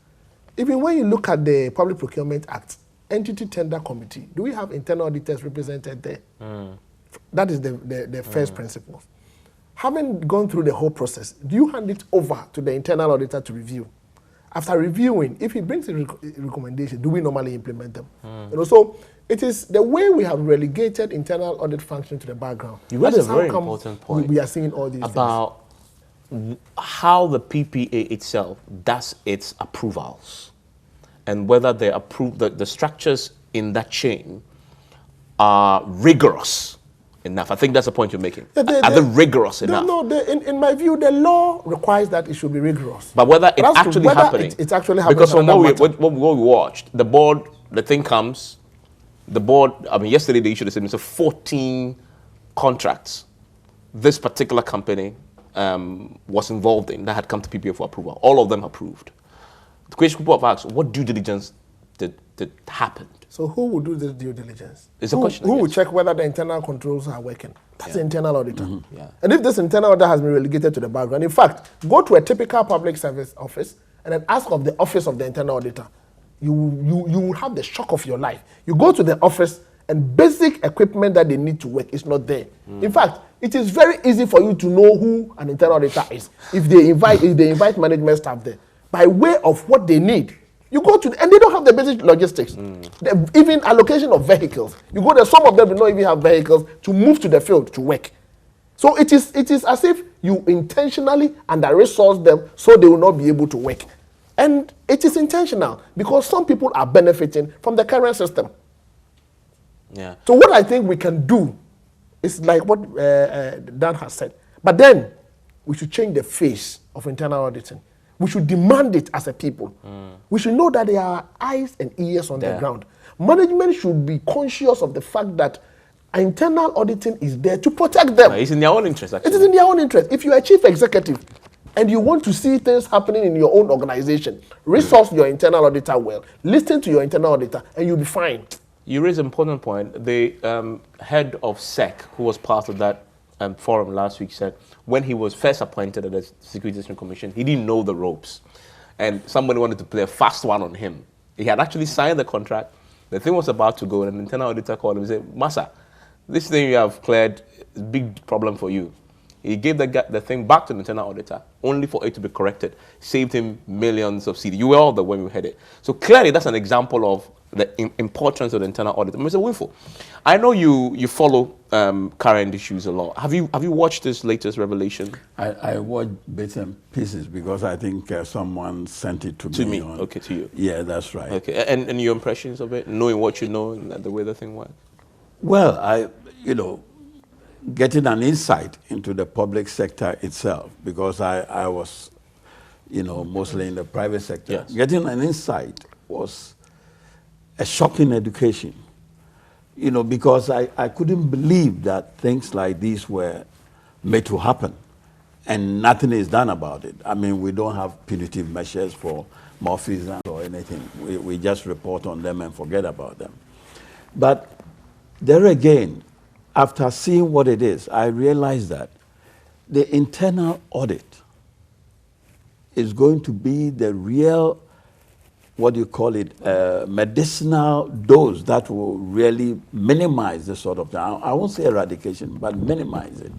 even when you look at the Public Procurement Act, Entity Tender Committee, do we have internal auditors represented there? That is the first principle. Having gone through the whole process, do you hand it over to the internal auditor to review? After reviewing, if he brings a recommendation, do we normally implement them? You know, so it is the way we have relegated internal audit function to the background. You raise a very important point. We are seeing all these about how the PPA itself does its approvals and whether they approve the structures in that chain are rigorous enough. I think that's the point you're making. Are they rigorous enough? No, in my view, the law requires that it should be rigorous. But whether it's actually happening. It's actually happening. Because from what we watched, the board, the thing comes, the board, I mean, yesterday they issued a statement, so 14 contracts this particular company was involved in that had come to PPA for approval. All of them approved. The question people have asked, what due diligence did happen? So who will do this due diligence? It's a question. Who will check whether the internal controls are working? That's the internal auditor. Yeah. And if this internal auditor has been relegated to the background, in fact, go to a typical public service office and then ask of the office of the internal auditor. You will have the shock of your life. You go to the office and basic equipment that they need to work is not there. In fact, it is very easy for you to know who an internal auditor is if they invite management staff there by way of what they need. You go to, and they don't have the basic logistics. Even allocation of vehicles. You go there, some of them do not even have vehicles to move to the field to work. So it is as if you intentionally under-resource them so they will not be able to work. And it is intentional because some people are benefiting from the current system. Yeah. So what I think we can do is like what Dan has said. But then we should change the face of internal auditing. We should demand it as a people. We should know that there are eyes and ears on the ground. Management should be conscious of the fact that internal auditing is there to protect them. It's in their own interest, actually. It is in their own interest. If you are a chief executive and you want to see things happening in your own organization, resource your internal auditor well, listen to your internal auditor, and you'll be fine. You raise an important point. The head of SEC, who was part of that forum last week, said when he was first appointed at the Securities and Commission, he didn't know the ropes. And somebody wanted to play a fast one on him. He had actually signed the contract. The thing was about to go, and an internal auditor called him and said, Massa, this thing you have cleared is a big problem for you. He gave the thing back to the internal auditor, only for it to be corrected. Saved him millions of CD. You were all there when we had it. So clearly, that's an example of the importance of the internal audit. Mr. Winful, I know you follow current issues a lot. Have you watched this latest revelation? I watched bits and pieces because I think someone sent it to me. Okay, to you. Yeah, that's right. Okay, and your impressions of it, knowing what you know and the way the thing works? Well, getting an insight into the public sector itself, because I was, mostly in the private sector. Yes. Getting an insight was a shocking education, because I couldn't believe that things like these were made to happen and nothing is done about it. I mean, we don't have punitive measures for malfeasance or anything. We just report on them and forget about them. But there again, after seeing what it is, I realized that the internal audit is going to be the real, medicinal dose that will really minimize this sort of thing. I won't say eradication, but minimize it.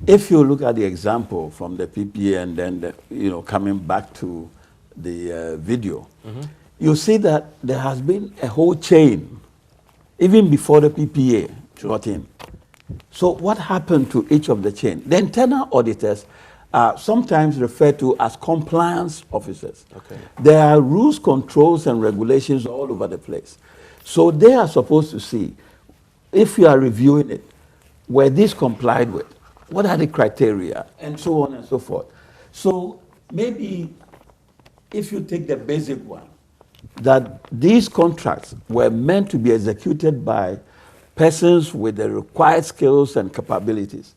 If you look at the example from the PPA and then, coming back to the video, you see that there has been a whole chain, even before the PPA got in. So what happened to each of the chain? The internal auditors are sometimes referred to as compliance officers. Okay. There are rules, controls, and regulations all over the place. So they are supposed to see, if you are reviewing it, were these complied with? What are the criteria? And so on and so forth. So maybe if you take the basic one, that these contracts were meant to be executed by persons with the required skills and capabilities,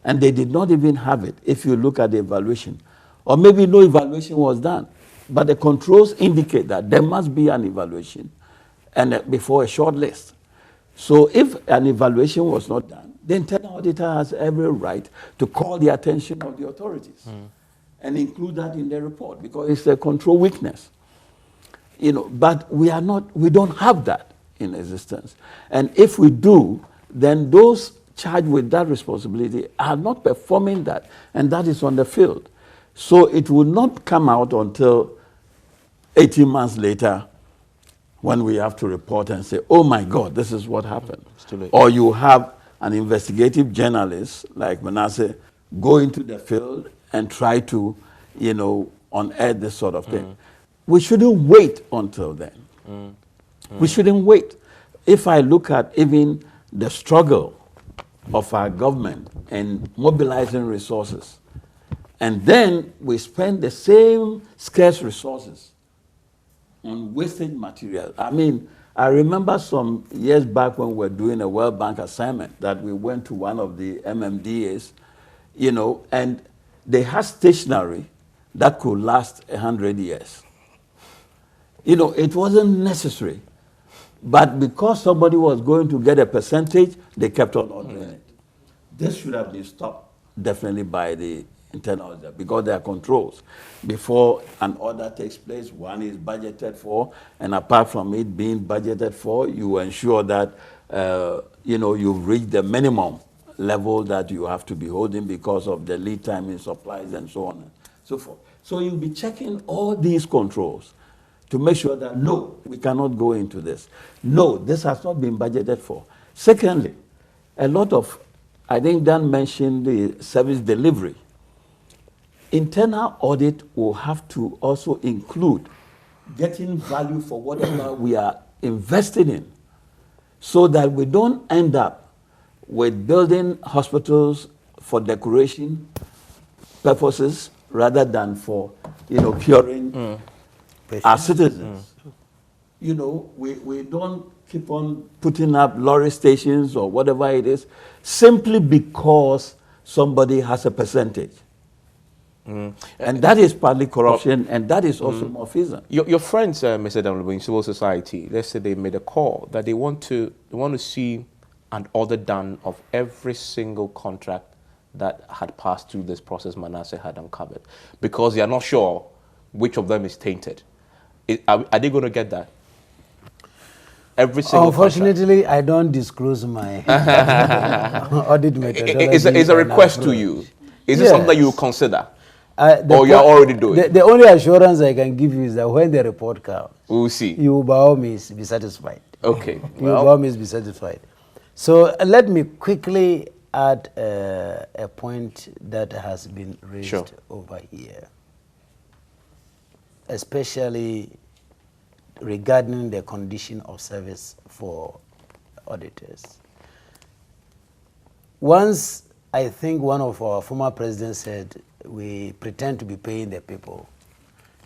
and they did not even have it if you look at the evaluation. Or maybe no evaluation was done, but the controls indicate that there must be an evaluation and before a short list. So if an evaluation was not done, the internal auditor has every right to call the attention of the authorities and include that in the report because it's a control weakness. You know, but we don't have that in existence. And if we do, then those charged with that responsibility are not performing that, and that is on the field. So it will not come out until 18 months later when we have to report and say, oh my God, this is what happened. It's too late. Or you have an investigative journalist like Manasseh go into the field and try to, you know, unearth this sort of thing. We shouldn't wait until then. We shouldn't wait. If I look at even the struggle of our government in mobilizing resources, and then we spend the same scarce resources on wasted material. I mean, I remember some years back when we were doing a World Bank assignment that we went to one of the MMDAs, you know, and they had stationery that could last 100 years. You know, it wasn't necessary. But because somebody was going to get a percentage, they kept on ordering it. This should have been stopped, definitely, by the internal auditor, because there are controls. Before an order takes place, one is budgeted for, and apart from it being budgeted for, you ensure that, you know, you've reached the minimum level that you have to be holding because of the lead time in supplies and so on and so forth. So you'll be checking all these controls to make sure that, no, we cannot go into this. No, this has not been budgeted for. Secondly, a lot of, I think Dan mentioned the service delivery. Internal audit will have to also include getting value for whatever we are investing in so that we don't end up with building hospitals for decoration purposes rather than for, you know, curing our citizens. You know, we don't keep on putting up lorry stations or whatever it is simply because somebody has a percentage. And that is partly corruption, and that is also malfeasance. Your friends, Mr. Damlebo, in civil society, let's say they made a call that they want to see an audit done of every single contract that had passed through this process Manasseh had uncovered, because they are not sure which of them is tainted. Are they going to get that? Every single Unfortunately, contract? I don't disclose my audit methodology. It's a request to you. Is it something that you will consider? Or you are already doing? The only assurance I can give you is that when the report comes, we'll see. You will by all means be satisfied. Okay. You will by all means be satisfied. So let me quickly add a point that has been raised over here, especially regarding the condition of service for auditors. Once, I think one of our former presidents said, we pretend to be paying the people,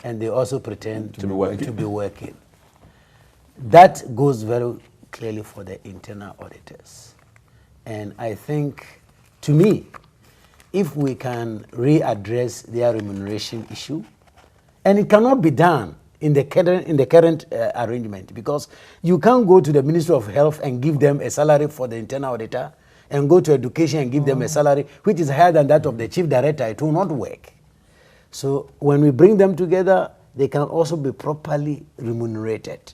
and they also pretend to be working. That goes very clearly for the internal auditors. And I think, to me, if we can readdress their remuneration issue, and it cannot be done in the current arrangement, because you can't go to the Ministry of Health and give them a salary for the internal auditor, and go to education and give them a salary which is higher than that of the chief director. It will not work. So when we bring them together, they can also be properly remunerated,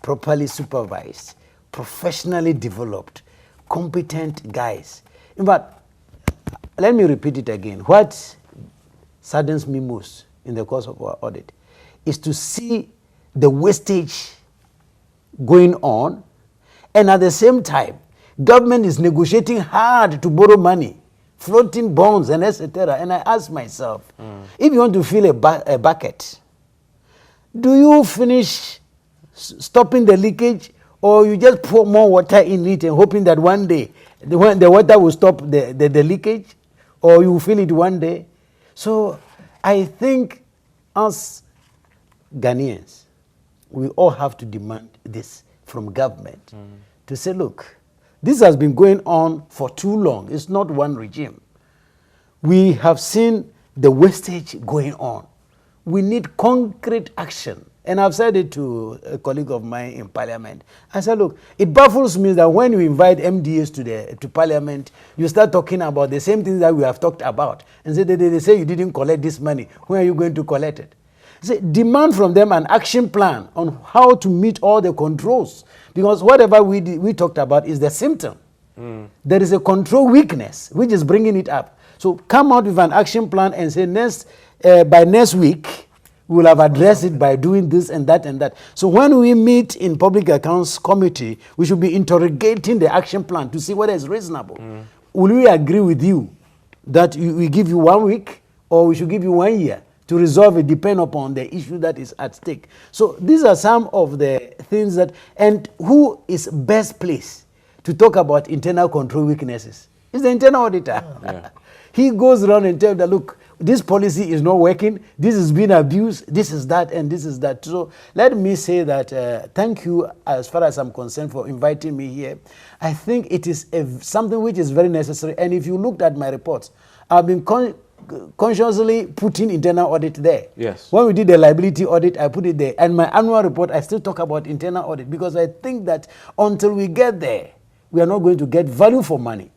properly supervised, professionally developed, competent guys. In fact, let me repeat it again. What saddens me most in the course of our audit is to see the wastage going on, and at the same time, government is negotiating hard to borrow money, floating bonds, and etc. And I ask myself, if you want to fill a bucket, do you finish stopping the leakage, or you just pour more water in it and hoping that one day the water will stop the leakage, or you will fill it one day? So I think as Ghanaians, we all have to demand this from government to say, look, this has been going on for too long. It's not one regime. We have seen the wastage going on. We need concrete action. And I've said it to a colleague of mine in Parliament. I said, look, it baffles me that when you invite MDAs to Parliament, you start talking about the same things that we have talked about. And they say you didn't collect this money. When are you going to collect it? Say, demand from them an action plan on how to meet all the controls. Because whatever we talked about is the symptom. There is a control weakness, which is bringing it up. So come out with an action plan and say by next week, we will have addressed it by doing this and that and that. So when we meet in Public Accounts Committee, we should be interrogating the action plan to see whether it's reasonable. Will we agree with you that we give you 1 week or we should give you 1 year to resolve it, depend upon the issue that is at stake? So these are some of the things that, and who is best placed to talk about internal control weaknesses? It's the internal auditor. Yeah. He goes around and tells them, look, this policy is not working, this is being abused, this is that, and this is that. So let me say that thank you, as far as I'm concerned, for inviting me here. I think it is something which is very necessary. And if you looked at my reports, I've been consciously putting internal audit there. Yes. When we did the liability audit, I put it there. And my annual report, I still talk about internal audit, because I think that until we get there, we are not going to get value for money.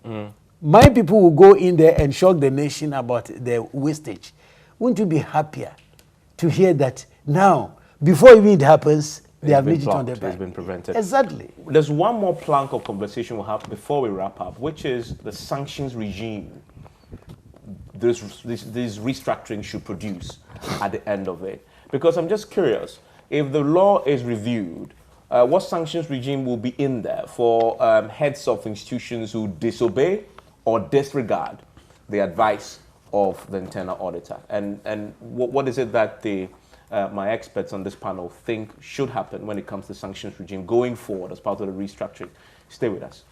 My people will go in there and shock the nation about the wastage. Wouldn't you be happier to hear that now, before even it happens, they have made it on their back? It's been prevented. Exactly. There's one more plank of conversation we'll have before we wrap up, which is the sanctions regime this restructuring should produce at the end of it. Because I'm just curious, if the law is reviewed, what sanctions regime will be in there for heads of institutions who disobey or disregard the advice of the internal auditor? And what is it that my experts on this panel think should happen when it comes to sanctions regime going forward as part of the restructuring? Stay with us.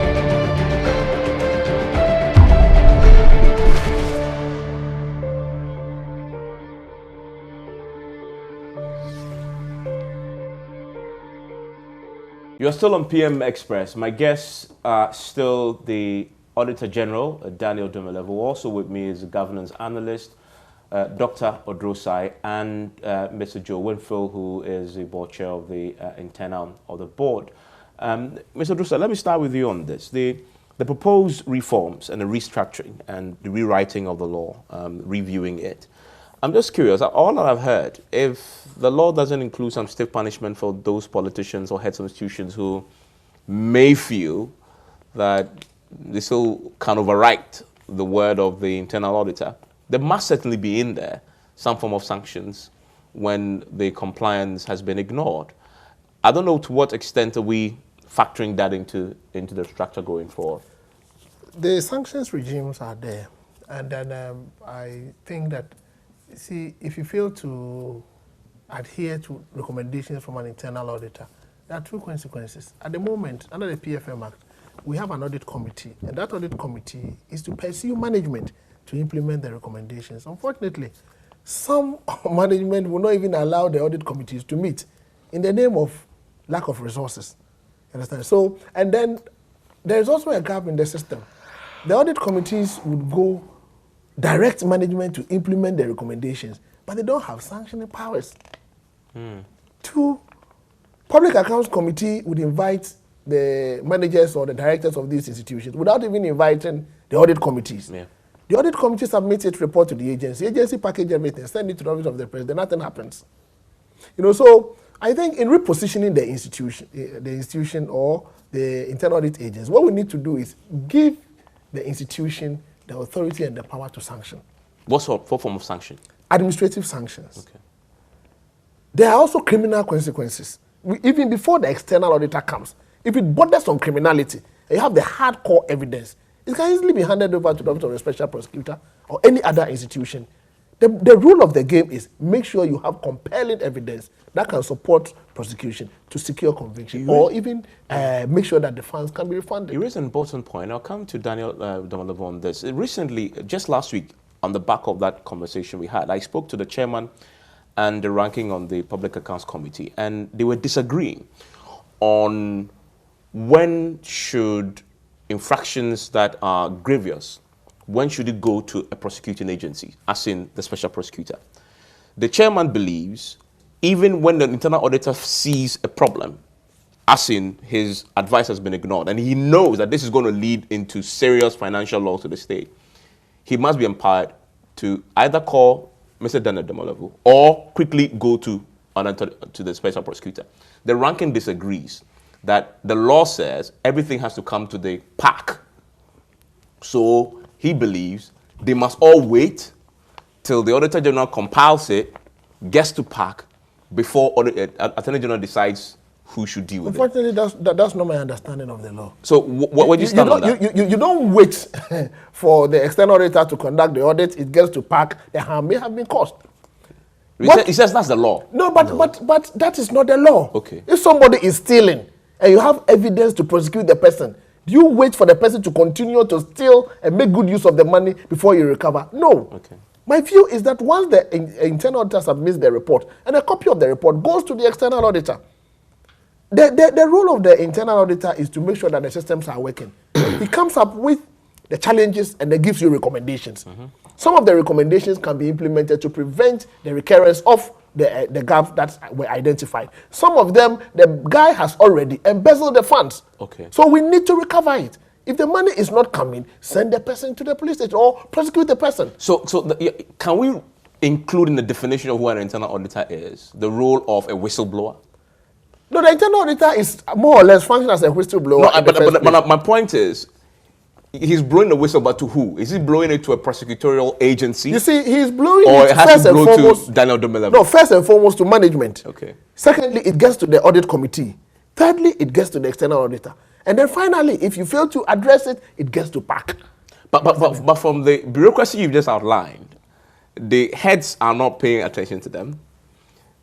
You're still on PM Express. My guests are still the Auditor General, Daniel Dumelevo. Also with me is the Governance Analyst, Dr. Odrosai, and Mr. Joe Winfield, who is the Board Chair of the internal of the board. Mr. Odrosai, let me start with you on this. The proposed reforms and the restructuring and the rewriting of the law, reviewing it. I'm just curious, all that I've heard, if the law doesn't include some stiff punishment for those politicians or heads of institutions who may feel that they still can overwrite the word of the internal auditor, there must certainly be in there some form of sanctions when the compliance has been ignored. I don't know to what extent are we factoring that into the structure going forward. The sanctions regimes are there, and then I think that, see, if you fail to adhere to recommendations from an internal auditor, there are two consequences. At the moment, under the PFM Act, we have an audit committee, and that audit committee is to pursue management to implement the recommendations. Unfortunately, some management will not even allow the audit committees to meet in the name of lack of resources. You understand? So, and then there is also a gap in the system. The audit committees would go direct management to implement the recommendations, but they don't have sanctioning powers. Two, Public Accounts Committee would invite the managers or the directors of these institutions without even inviting the audit committees. Yeah. The audit committee submits its report to the agency. The agency packages everything, send it to the office of the president. Nothing happens. You know, so I think in repositioning the institution or the internal audit agents, what we need to do is give the institution the authority and the power to sanction. What form of sanction? Administrative sanctions. Okay. There are also criminal consequences. Even before the external auditor comes, if it borders on criminality, and you have the hardcore evidence, it can easily be handed over to the office of the special prosecutor or any other institution. The rule of the game is make sure you have compelling evidence that can support prosecution to secure conviction, or even make sure that the funds can be refunded. You raise an important point. I'll come to Daniel Dumelevo on this. Recently, just last week, on the back of that conversation we had, I spoke to the chairman and the ranking on the Public Accounts Committee, and they were disagreeing on when should infractions that are grievous, when should it go to a prosecuting agency, as in the special prosecutor. The chairman believes even when the internal auditor sees a problem, as in his advice has been ignored, and he knows that this is going to lead into serious financial loss to the state, he must be empowered to either call Mr. Daniel Demolevu or quickly go to the special prosecutor. The ranking disagrees that the law says everything has to come to the PAC. So he believes they must all wait till the Auditor General compiles it, gets to PAC, before Attorney General decides who should deal with it. Unfortunately, that's not my understanding of the law. So what do you stand on that? You don't wait for the external auditor to conduct the audit. It gets to PAC, the harm may have been caused. He says that's the law. No, but that is not the law. Okay. If somebody is stealing and you have evidence to prosecute the person, do you wait for the person to continue to steal and make good use of the money before you recover? No. Okay. My view is that once the internal auditor submits the report, and a copy of the report goes to the external auditor, the role of the internal auditor is to make sure that the systems are working. He comes up with the challenges and then gives you recommendations. Some of the recommendations can be implemented to prevent the recurrence of the gaps that were identified. Some of them, the guy has already embezzled the funds. Okay. So we need to recover it. If the money is not coming, send the person to the police station or prosecute the person. So can we include in the definition of what an internal auditor is the role of a whistleblower? No, the internal auditor is more or less functioning as a whistleblower. No, but my point is, he's blowing the whistle, but to who? Is he blowing it to a prosecutorial agency? You see, he's blowing or it it has first to and blow foremost to Daniel Demolevu? No, first and foremost to management. Okay. Secondly, it gets to the audit committee. Thirdly, it gets to the external auditor. And then finally, if you fail to address it, it gets to PAC. But from the bureaucracy you've just outlined, the heads are not paying attention to them.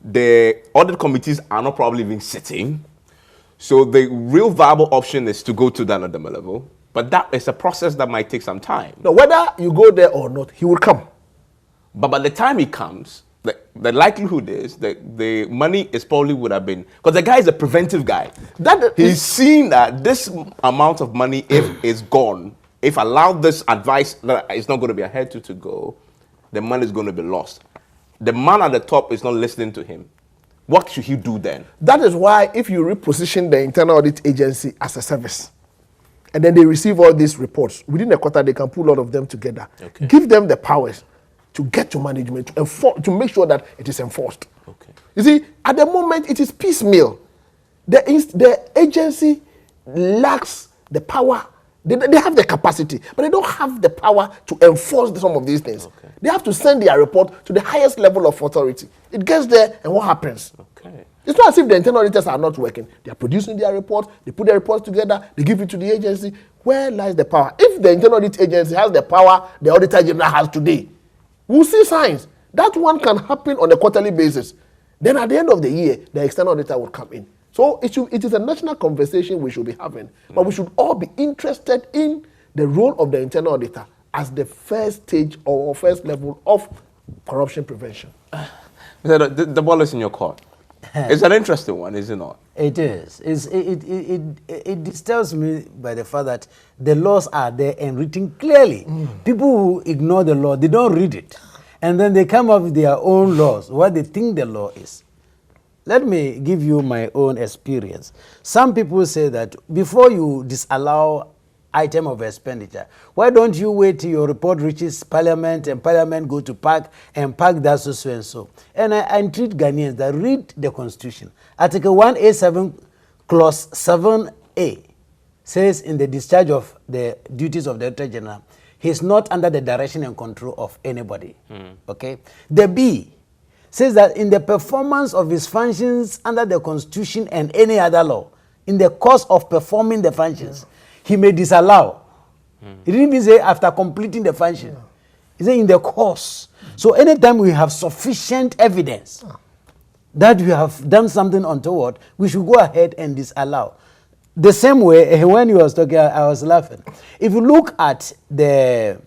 The audit committees are not probably even sitting. So the real viable option is to go to Daniel Demolevu. But that is a process that might take some time. No, whether you go there or not, he will come. But by the time he comes, the likelihood is that the money is probably would have been, because the guy is a preventive guy. He's seen that this amount of money, if it's gone, if allowed this advice that it's not going to be ahead to go, the money is going to be lost. The man at the top is not listening to him. What should he do then? That is why if you reposition the internal audit agency as a service, and then they receive all these reports, within a quarter they can pull all of them together. Okay. Give them the powers to get to management, to make sure that it is enforced. Okay. You see, at the moment it is piecemeal. The agency lacks the power. They have the capacity, but they don't have the power to enforce some of these things. Okay. They have to send their report to the highest level of authority. It gets there, and what happens? Okay. It's not as if the internal auditors are not working. They are producing their report, they put the reports together, they give it to the agency. Where lies the power? If the internal audit agency has the power the Auditor General has today, we'll see signs. That one can happen on a quarterly basis. Then at the end of the year, the external auditor will come in. So it is a national conversation we should be having. But we should all be interested in the role of the internal auditor as the first stage or first level of corruption prevention. The ball is in your court. It's an interesting one, is it not? It is. It disturbs me by the fact that the laws are there and written clearly. People who ignore the law, they don't read it. And then they come up with their own laws, what they think the law is. Let me give you my own experience. Some people say that before you disallow item of expenditure, why don't you wait till your report reaches Parliament and Parliament go to PAC and PAC does so and so. And I entreat Ghanaians that read the Constitution. Article 1A7 Clause 7A says in the discharge of the duties of the Auditor General, he is not under the direction and control of anybody. Okay? The B says that in the performance of his functions under the Constitution and any other law, in the course of performing the functions, he may disallow. He didn't even say after completing the function. He said in the course. So anytime we have sufficient evidence that we have done something untoward, we should go ahead and disallow. The same way, when you was talking, I was laughing. If you look at the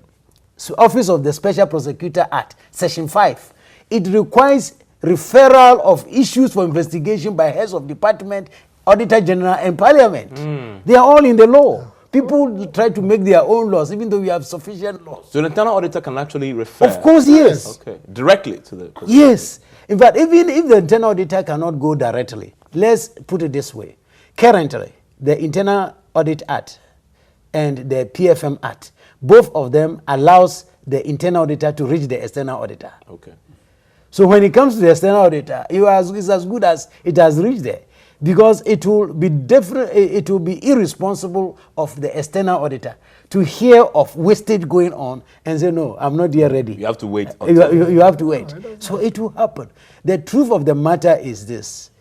Office of the Special Prosecutor Act, Section 5, it requires referral of issues for investigation by heads of department, Auditor General, and Parliament. They are all in the law. People try to make their own laws, even though we have sufficient laws. So the internal auditor can actually refer? Of course, yes. Okay, directly to the... Yes. In fact, even if the internal auditor cannot go directly, let's put it this way. Currently, the Internal Audit Act and the PFM Act, both of them allows the internal auditor to reach the external auditor. Okay. So when it comes to the external auditor, it's as good as it has reached there, because it will be different. It will be irresponsible of the external auditor to hear of wastage going on and say, no, I'm not yet ready. You have to wait. You have to wait. So it will happen. The truth of the matter is this.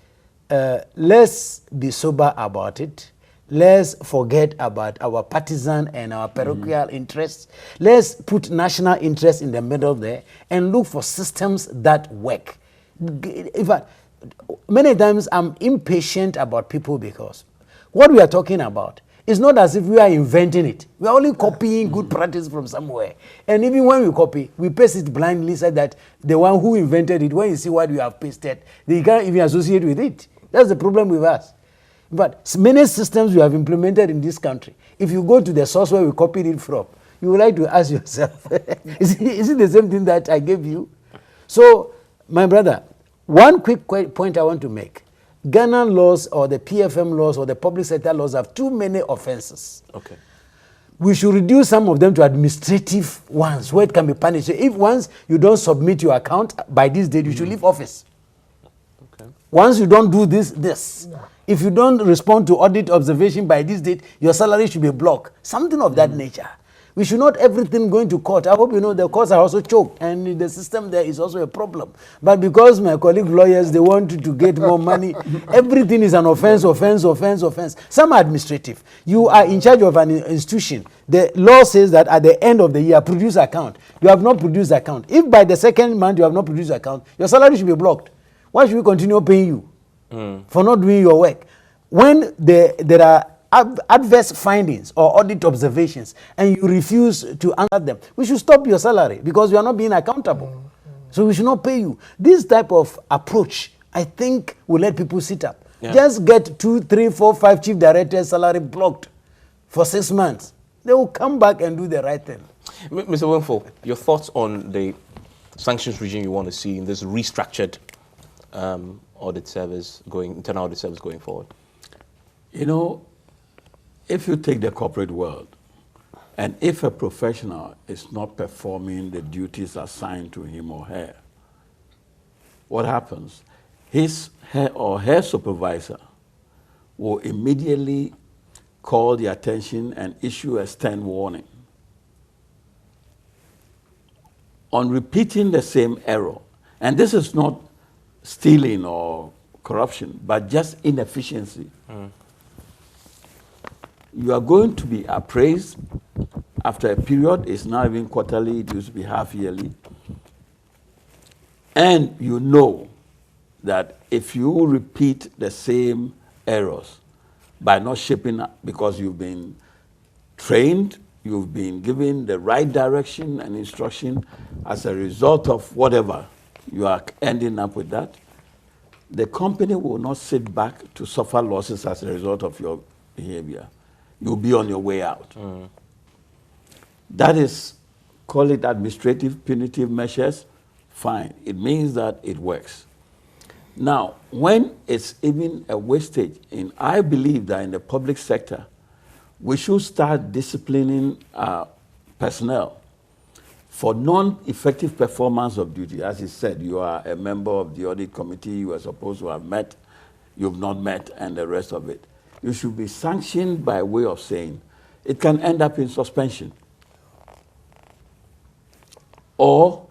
Let's be sober about it. Let's forget about our partisan and our parochial interests. Let's put national interest in the middle there and look for systems that work. In fact, many times I'm impatient about people because what we are talking about is not as if we are inventing it. We are only copying good practice from somewhere. And even when we copy, we paste it blindly so that the one who invented it, when you see what we have pasted, they can't even associate with it. That's the problem with us. But many systems we have implemented in this country, if you go to the source where we copied it from, you would like to ask yourself, is it the same thing that I gave you? So, my brother, one quick point I want to make. Ghana laws or the PFM laws or the public sector laws have too many offenses. Okay. We should reduce some of them to administrative ones where it can be punished. So if once you don't submit your account by this date, you should leave office. Okay. Once you don't do this. If you don't respond to audit observation by this date, your salary should be blocked. Something of that nature. We should not everything going to court. I hope you know the courts are also choked and the system there is also a problem. But because my colleague lawyers, they want to get more money, everything is an offense. Some are administrative. You are in charge of an institution. The law says that at the end of the year, produce account. You have not produced account. If by the second month you have not produced account, your salary should be blocked. Why should we continue paying you for not doing your work? When there are adverse findings or audit observations and you refuse to answer them, we should stop your salary because you are not being accountable. So we should not pay you. This type of approach, I think, will let people sit up. Yeah. Just get 2, 3, 4, 5 chief directors' salary blocked for 6 months. They will come back and do the right thing. Mr. Winful, your thoughts on the sanctions regime you want to see in this restructured internal audit service going forward? You know, if you take the corporate world, and if a professional is not performing the duties assigned to him or her, what happens? His or her supervisor will immediately call the attention and issue a stern warning. On repeating the same error, and this is not stealing or corruption, but just inefficiency. You are going to be appraised after a period. It's now even quarterly, it used to be half yearly. And you know that if you repeat the same errors by not shaping up, because you've been trained, you've been given the right direction and instruction, as a result of whatever, you are ending up with that, the company will not sit back to suffer losses as a result of your behavior. You'll be on your way out. That is, call it administrative punitive measures, fine. It means that it works. Now, when it's even a wastage, I believe that in the public sector, we should start disciplining personnel for non-effective performance of duty. As he said, you are a member of the audit committee, you are supposed to have met, you've not met, and the rest of it. You should be sanctioned by way of saying it can end up in suspension or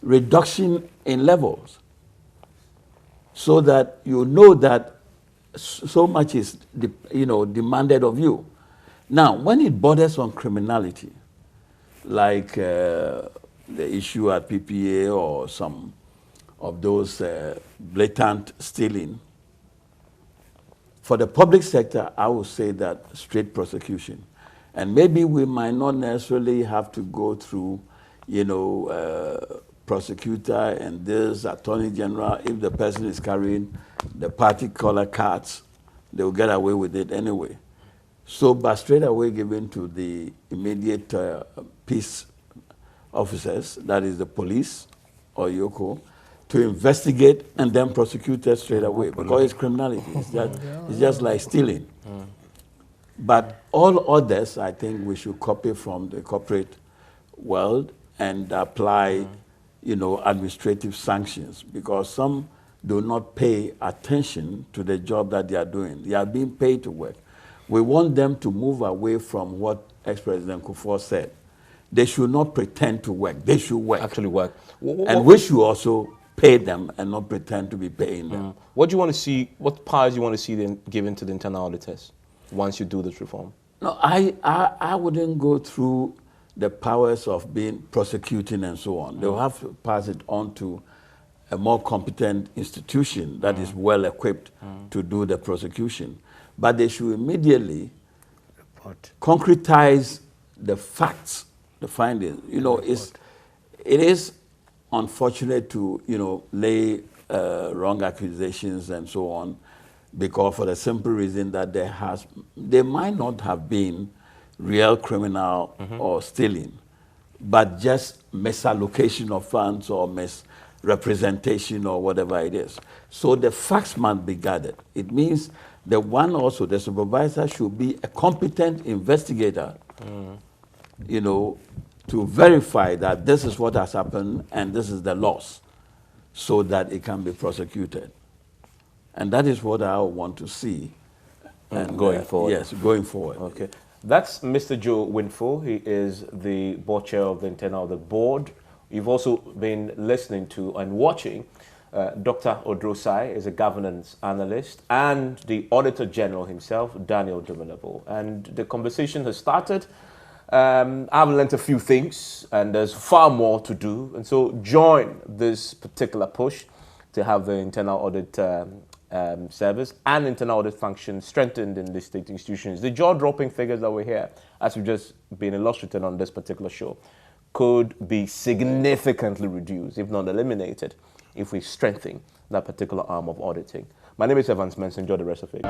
reduction in levels, so that you know that so much is demanded of you. Now, when it borders on criminality, like the issue at PPA or some of those blatant stealing, for the public sector, I would say that straight prosecution. And maybe we might not necessarily have to go through, prosecutor and this attorney general, if the person is carrying the party color cards, they will get away with it anyway. So, but straight away given to the immediate peace officers, that is the police or Yoko, to investigate and then prosecute it straight away because it's criminality. It's just like stealing. But all others, I think we should copy from the corporate world and apply, administrative sanctions because some do not pay attention to the job that they are doing. They are being paid to work. We want them to move away from what ex-President Kufuor said. They should not pretend to work. They should work. Actually work. And we should also pay them and not pretend to be paying them. What do you want to see, what powers do you want to see then given to the internal auditors once you do this reform? No, I wouldn't go through the powers of being prosecuting and so on. They'll have to pass it on to a more competent institution that is well equipped to do the prosecution. But they should immediately concretize the facts, the findings. It is unfortunate to, lay wrong accusations and so on, because for the simple reason that there might not have been real criminal or stealing, but just misallocation of funds or misrepresentation or whatever it is. So the facts must be gathered. It means the supervisor should be a competent investigator, to verify that this is what has happened and this is the loss, so that it can be prosecuted. And that is what I want to see. And going forward. Yes, going forward. Okay. That's Mr. Joe Winfo. He is the board chair of the Internal Audit Board. You've also been listening to and watching Dr. Odrosai is a governance analyst, and the Auditor General himself, Daniel Dumenabo. And the conversation has started. I've learned a few things, and there's far more to do. And so join this particular push to have the internal audit service and internal audit function strengthened in the state institutions. The jaw-dropping figures that we hear, as we've just been illustrated on this particular show, could be significantly reduced, if not eliminated, if we strengthen that particular arm of auditing. My name is Evans Mensa. Enjoy the rest of it.